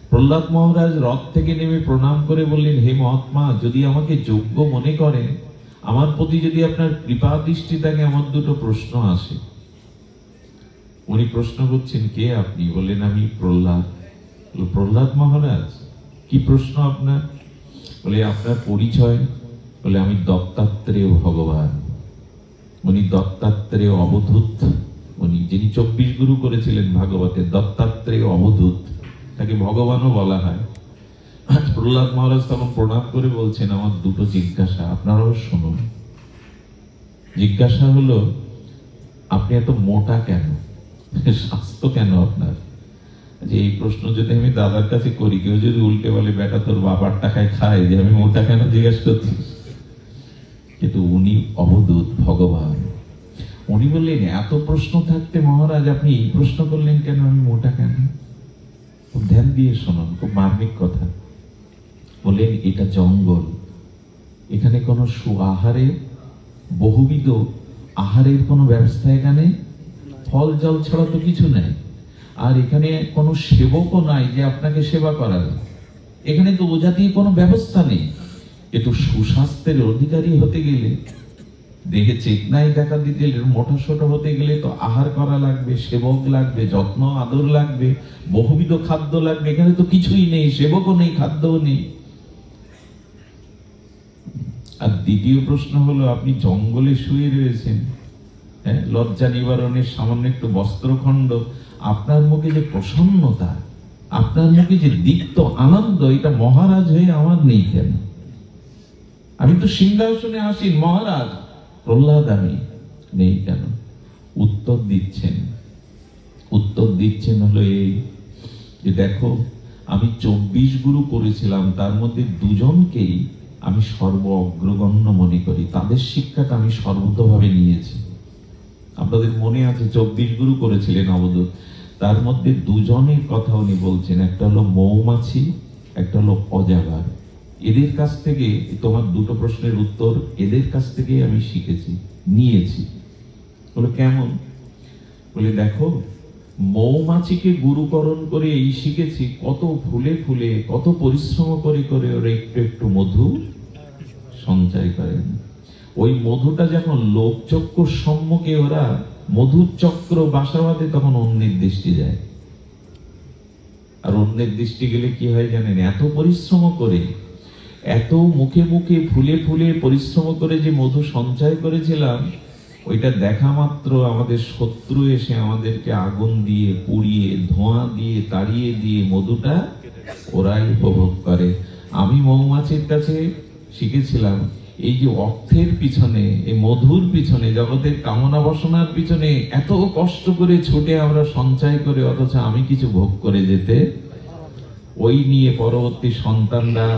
প্রহ্লাদ মহারাজ রথ থেকে নেমে প্রণাম করে বললেন, হে মহাত্মা, যদি আমাকে যোগ্য মনে করেন, আমার প্রতি যদি আপনার কৃপা দৃষ্টি থাকে, আমার দুটো প্রশ্ন আসে। উনি প্রশ্ন করছেন, কে আপনি? বললেন, আমি প্রহ্লাদ। প্রহ্লাদ মহারাজ, কি প্রশ্ন আপনার? বলে, আপনার পরিচয়? বলে, আমি দত্তাত্রেয় ভগবান। উনি দত্তাত্রেয় অবধূত, উনি যিনি 24 গুরু করেছিলেন ভাগবতে, দত্তাত্রেয় অবধূত, তাকে ভগবানও বলা হয়। প্রহ্লাদ মহারাজ তখন প্রণাম করে বলছেন, আমার দুটো জিজ্ঞাসা, আপনারাও শুনুন। জিজ্ঞাসা হলো, আপনি এত মোটা কেন? স্বাস্থ্য কেন আপনার? যে এই প্রশ্ন যদি আমি দাদার কাছে করি, কেউ যদি উল্টে বলে, বেটা তোর বাবার টাকায় খায়, যে আমি মোটা কেন জিজ্ঞেস করছি। কিন্তু উনি অবধূত, ভগবান। উনি বললেন, এত প্রশ্ন থাকতে মহারাজ আপনি এই প্রশ্ন করলেন কেন, আমি মোটা কেন? খুব ধ্যান দিয়ে শুনুন, খুব মার্মিক কথা। বললেন, এটা জঙ্গল, এখানে কোনো সুআহারের, বহুবিধ আহারের কোনো ব্যবস্থা এখানে, ফল জল ছাড়া তো কিছু নেই। আর এখানে কোনো সেবকও নাই যে আপনাকে সেবা করাবে। এখানে তো ওজাতি কোনো ব্যবস্থা নেই। একটু সুস্বাস্থ্যের অধিকারী হতে গেলে, দেখে চেতনায় দেখা দিতে গেলে, মোটা সোটা হতে গেলে তো আহার করা লাগবে, সেবক লাগবে, যত্ন আদর লাগবে, বহুবিধ খাদ্য লাগবে। এখানে তো কিছুই নেই, সেবকও নেই, খাদ্যও নেই। আর দ্বিতীয় প্রশ্ন হলো, আপনি জঙ্গলে শুয়ে রয়েছেন, হ্যাঁ, লজ্জা নিবারণের সামান্য একটু বস্ত্রখণ্ড, আপনার মুখে যে প্রসন্নতা, আপনার মুখে যে দীপ্ত আনন্দ, এটা মহারাজ হয়ে আমার নেই কেন? আমি তো সিংহাসনে আসীন মহারাজ, প্রহ্লাদ আমি নেই কেন? উত্তর দিচ্ছেন হলো এই যে, দেখো আমি 24 গুরু করেছিলাম, তার মধ্যে 2 জনকেই আমি সর্ব অগ্রগণ্য মনে করি, তাদের শিক্ষাটা আমি সর্বতভাবে নিয়েছি। আপনাদের মনে আছে 24 গুরু করেছিলেন অবধূত, তার মধ্যে 2 জনের কথা উনি বলছেন, একটা হলো মৌমাছি, একটা হলো অজাগার। এদের কাছ থেকে, তোমার 2টো প্রশ্নের উত্তর এদের কাছ থেকে আমি শিখেছি, নিয়েছি। বলে কেমন? বলে দেখো, মৌমাছিকে গুরুকরণ করে এই শিখেছি, কত ফুলে ফুলে কত পরিশ্রম করে করে ওরা একটু একটু মধু সঞ্চয় করেন। ওই মধুটা যখন লোকচক্ষুর সম্মুখে ওরা মধুর চক্র বাসা বাঁধে, তখন অন্যের দৃষ্টি যায়। আর অন্যের দৃষ্টি গেলে কি হয় জানেন? এত পরিশ্রম করে, এত মুখে মুখে ফুলে ফুলে পরিশ্রম করে যে মধু সঞ্চয় করেছিলাম, ওইটা দেখা মাত্র আমাদের শত্রু এসে আমাদেরকে আগুন দিয়ে পুড়িয়ে ধোঁয়া দিয়ে তাড়িয়ে দিয়ে মধুটা ওরাই উপভোগ করে। আমি মৌমাছির কাছে শিখেছিলাম, এই যে অর্থের পিছনে, এই মধুর পিছনে, জগতের কামনা বাসনার পিছনে এত কষ্ট করে ছুটে আমরা সঞ্চয় করে, অথচ আমি কিছু ভোগ করে যেতে, ওই নিয়ে পরবর্তী সন্তানরা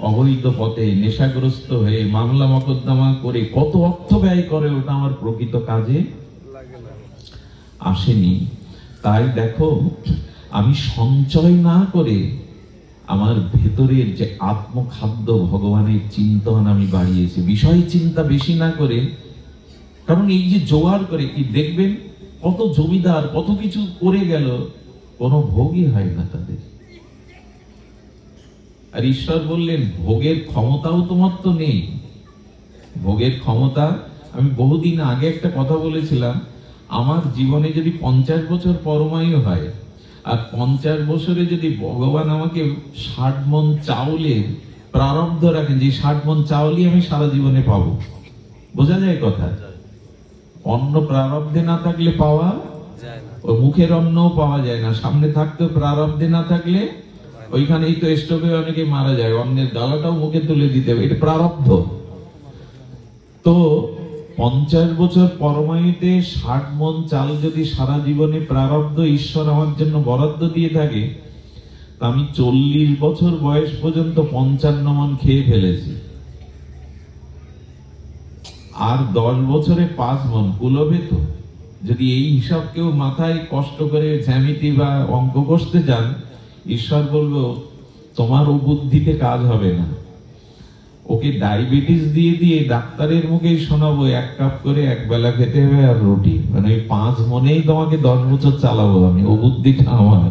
অবৈধ পথে নেশাগ্রস্ত হয়ে মামলা মকদ্দমা করে কত অর্থ ব্যয় করে, ওটা আমার প্রকৃত কাজে আসেনি। তাই দেখো, আমি সঞ্চয় না করে আমার ভেতরের যে আত্মখাদ্য ভগবানের চিন্তন আমি বাড়িয়েছি, বিষয় চিন্তা বেশি না করে। কারণ এই যে জোগাড় করে, কি দেখবেন কত জমিদার কত কিছু করে গেল, কোনো ভোগই হয় না তাদের। আর ঈশ্বর বললেন, ভোগের ক্ষমতাও তোমার তো নেই। ভোগের ক্ষমতা, আমি বহুদিন আগে একটা কথা বলেছিলাম, আমার জীবনে যদি 50 বছর পরমায়ু হয়, আর 50 বছরে যদি ভগবান আমাকে 60 মণ চাউলের প্রারব্ধ রাখেন, যে 60 মণ চাউলই আমি সারা জীবনে পাবো, বোঝা যায় কথা? অন্ন প্রারব্ধে না থাকলে পাওয়া যায় না, ও মুখের অন্নও পাওয়া যায় না। সামনে থাকতে প্রারব্ধে না থাকলে, ওইখানেই তো স্টোভে অনেকে মারা যায়, অন্যের গালাটাও মুখে তুলে দিতে হবে, এটা প্রারব্ধ। তো 50 বছর পরমায়ুতে 60 মণ চাল যদি সারা জীবনে প্রারব্ধ ঈশ্বর আমার জন্য বরাদ্দ দিয়ে থাকে, আমি 40 বছর বয়স পর্যন্ত 55 মণ খেয়ে ফেলেছি। আর 10 বছরে 5 মণ কুলবে তো? যদি এই হিসাব কেউ মাথায় কষ্ট করে জ্যামিতি বা অঙ্ক কষতে চান, ঈশ্বর বলবো তোমার ও বুদ্ধিতে কাজ হবে না। ওকে ডায়াবেটিস দিয়ে দিয়ে ডাক্তারের মুখেই শোনাবো 1 কাপ করে 1 বেলা খেতে হবে আর রুটি, মানে ওই 5 মণেই তোমাকে 10 বছর চালাবো আমি, ও বুদ্ধিটা আমার।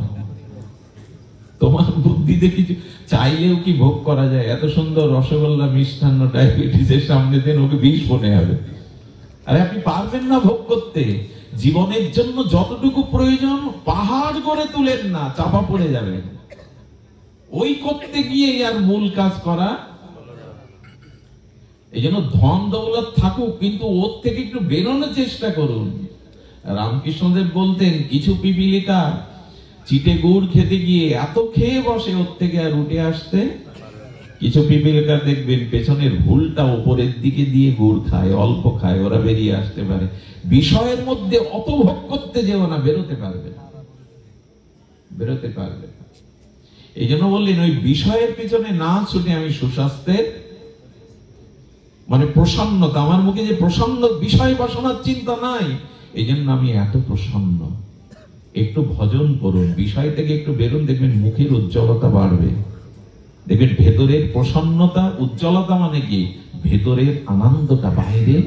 তোমার বুদ্ধিতে কিছু চাইলেও কি ভোগ করা যায়? এত সুন্দর রসগোল্লা মিষ্টান্ন ডায়াবেটিসের সামনে দেন, ওকে বিষ মনে হবে। আরে আপনি পারবেন না ভোগ করতে। জীবনের জন্য যতটুকু প্রয়োজন পাহাড় গড়ে তুলেন না, চাপা পড়ে যাবেন। ওই করতে গিয়ে আর মূল কাজ করা। এই জন্য ধন দৌলত থাকুক, কিন্তু ওর থেকে একটু বেরোনোর চেষ্টা করুন। রামকৃষ্ণদেব বলতেন, কিছু পিপিলিকা চিটে গুড় খেতে গিয়ে এত খেয়ে বসে, ওর থেকে আর উঠে আসতে। কিছু পিপিলিকা দেখবেন পেছনের ভুলটা উপরের দিকে দিয়ে গুড় খায়, অল্প খায়, ওরা বেরিয়ে আসতে পারে। বিষয়ের মধ্যে অত ভোগ করতে যেও না, বেরোতে পারবে না, বেরোতে পারবে না। এই জন্য বললেন, ওই বিষয়ের পিছনে না ছুটে আমি সুস্বাস্থ্যের, মানে প্রসন্নতা, আমার মুখে যে প্রসন্ন, বিষয় বাসনার চিন্তা নাই, এই জন্য আমি এত প্রসন্ন। একটু ভজন করুন, বিষয় থেকে একটু বেরোন, দেখবেন মুখের উজ্জ্বলতা বাড়বে। দেখবেন ভেতরের প্রসন্নতা, উজ্জ্বলতা মানে কি? ভেতরের আনন্দটা বাইরে।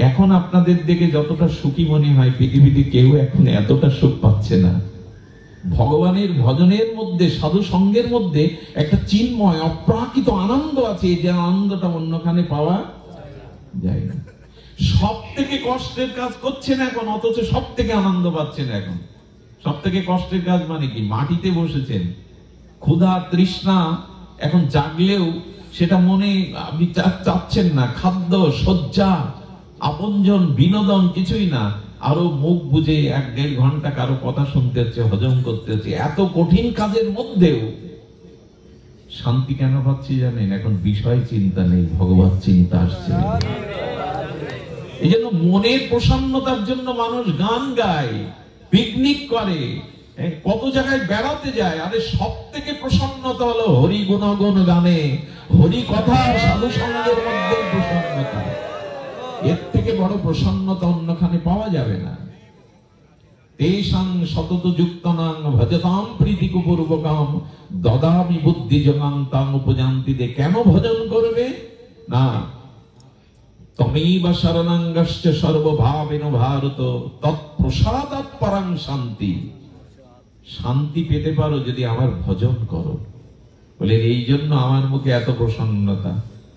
এখন আপনাদের দেখে যতটা সুখী মনে হয়, পৃথিবীতে কেউ এখন এতটা সুখ পাচ্ছে না। ভগবানের ভজনের মধ্যে, সাধু সঙ্গের মধ্যে একটা চিন্ময় অপ্রাকৃত আনন্দ আছে, যে আনন্দটা অন্যখানে পাওয়া যায় না। সব থেকে কষ্টের কাজ করছেন এখন, অথচ সব থেকে আনন্দ পাচ্ছেন এখন। সব থেকে কষ্টের কাজ মানে কি? মাটিতে বসেছেন, ক্ষুধা তৃষ্ণা এখন জাগলেও সেটা মনে আপনি চাচ্ছেন না। খাদ্য, শয্যা, আপনজন, বিনোদন কিছুই না, আরো মুখ বুঝে 1-1.5 ঘন্টা কারো কথা শুনতে হচ্ছে, হজম করতে হচ্ছে। এত কঠিন কাজের মধ্যেও শান্তি কেন পাচ্ছি জানেন? এখন বিষয় চিন্তা নেই, ভগবত চিন্তা আসছে। এই জন্য মনের প্রসন্নতার জন্য মানুষ গান গায়, পিকনিক করে, কত জায়গায় বেড়াতে যায়, আরে সব থেকে প্রসন্নতা হলো হরি গুণগুণ গানে, হরি কথা সাধু সঙ্গের মধ্যে প্রসন্নতা। এর থেকে বড় প্রসন্নতা অন্যখানে পাওয়া যাবে না। তেষাং সতত যুক্তানাং ভজতাম প্রীতিপূর্বকাম দদামি বুদ্ধি যোগাং তাং উপজান্তিতে। কেন ভজন করবে না? তমেব শরণাঙ্গশ্চ সর্বভাবেন ভারত তৎপ্রসাদাৎ পরাং শান্তি। শান্তি পেতে পারো যদি আমার ভজন করো। বলেন এই জন্য আমার মুখে এত প্রসন্নতা।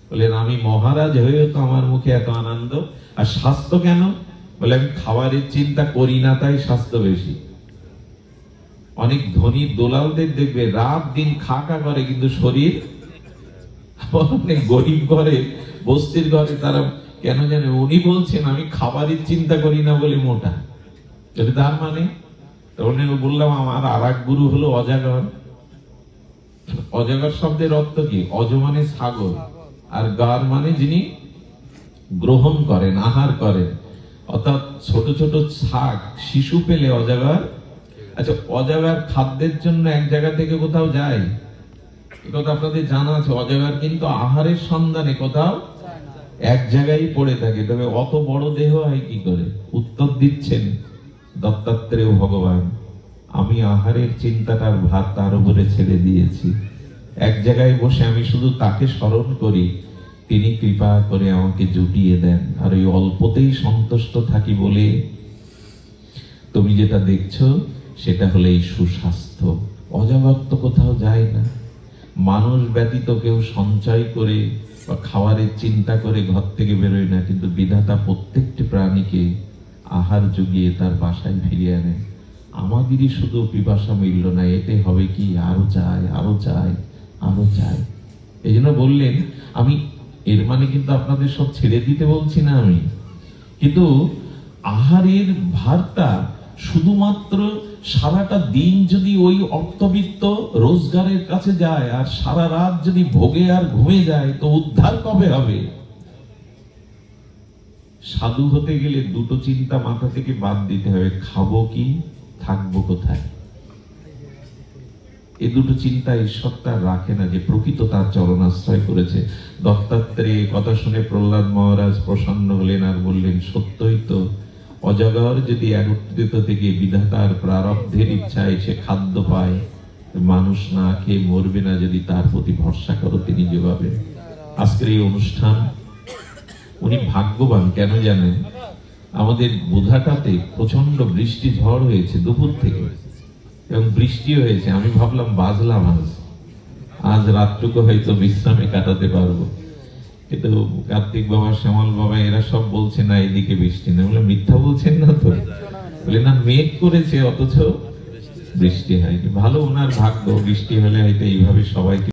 বলেন আমি মহারাজ হয়েও তো আমার মুখে এত আনন্দ। আর স্বাস্থ্য কেন? বলে আমি খাবারের চিন্তা করি না তাই স্বাস্থ্য বেশি। অনেক ধনী দোলালদের দেখবে রাত দিন খাকা করে কিন্তু শরীর, অনেক গরিব ঘরে বস্তির ঘরে তারা কেন জানে উনি বলছেন আমি খাবারের চিন্তা করি না বলে মোটা। যদি তার মানে তখন বললাম আমার আর এক গুরু হলো অজাগর। অজাগর শব্দের অর্থ কি? অজ মানে সাগর, আর গার মানে যিনি গ্রহণ করেন, আহার করেন। অর্থাৎ ছোট ছোট শাক শিশু পেলে অজাগর। আচ্ছা, অজাগর খাদ্যের জন্য এক জায়গা থেকে কোথাও যায়? কথা আপনাদের জানা আছে। অজাগর কিন্তু আহারের সন্ধানে কোথাও এক জায়গায় পড়ে থাকে। তবে অত বড় দেহ হয় কি করে? উত্তর দিচ্ছেন দত্তাত্রেয় ভগবান, আমি আহারের চিন্তাটার ভার তার উপরে ছেড়ে দিয়েছি। এক জায়গায় বসে আমি শুধু তাকে স্মরণ করি, তিনি কৃপা করে আমাকে জুটিয়ে দেন। আর ওই অল্পতেই সন্তুষ্ট থাকি বলে তুমি যেটা দেখছো সেটা হলো এই সুস্বাস্থ্য। অজাগর তো কোথাও যায় না। মানুষ ব্যতীত কেউ সঞ্চয় করে বা খাবারের চিন্তা করে ঘর থেকে বেরোয় না, কিন্তু বিধাতা প্রত্যেকটি প্রাণীকে আহার জুগিয়ে তার বাসায় ফিরিয়ে আনে। আমাদেরই শুধু পিপাসা মিলল না, এতে হবে কি আরো চাই, আরো চাই, আরো চাই। এই জন্য বললেন, আমি এর মানে কিন্তু আপনাদের সব ছেড়ে দিতে বলছি না আমি, কিন্তু আহারের ভারটা শুধুমাত্র সারাটা দিন যদি ওই অর্থবিত্ত রোজগারের কাছে যায় আর সারা রাত যদি ভোগে আর ঘুমে যায় তো উদ্ধার কবে হবে? সাধু হতে গেলে দুটো চিন্তা মাথা থেকে বাদ দিতে হবে, খাবো কি, থাকবো কোথায়। এই দুটো চিন্তা ঈশ্বর তার রাখে না, যে প্রকৃত তার চরণাশ্রয় করেছে। দত্তাত্রেয় কথা শুনে প্রহ্লাদ মহারাজ প্রসন্ন হলেন আর বললেন, সত্যই তো, অজাগর যদি একত্রিত থেকে বিধাতার প্রারব্ধের ইচ্ছায় সে খাদ্য পায়, মানুষ না খেয়ে মরবে না যদি তার প্রতি ভরসা করো তিনি যেভাবে। আজকের এই অনুষ্ঠান উনি ভাগ্যবান কেন জানেন? আমাদের বোধাটাতে প্রচন্ড বৃষ্টি ঝড় হয়েছে দুপুর থেকে, এবং বৃষ্টি হয়েছে। আমি ভাবলাম বাজলাম আজ রাতটুকু হয়তো বিশ্রামে কাটাতে পারবো, কিন্তু কার্তিক বাবা, শ্যামল বাবা এরা সব বলছে না এদিকে বৃষ্টি না। বলে মিথ্যা বলছেন না তো? বলে না, মেঘ করেছে অথচ বৃষ্টি হয়নি। ভালো, ওনার ভাগ্য। বৃষ্টি হলে হয়তো এইভাবে সবাইকে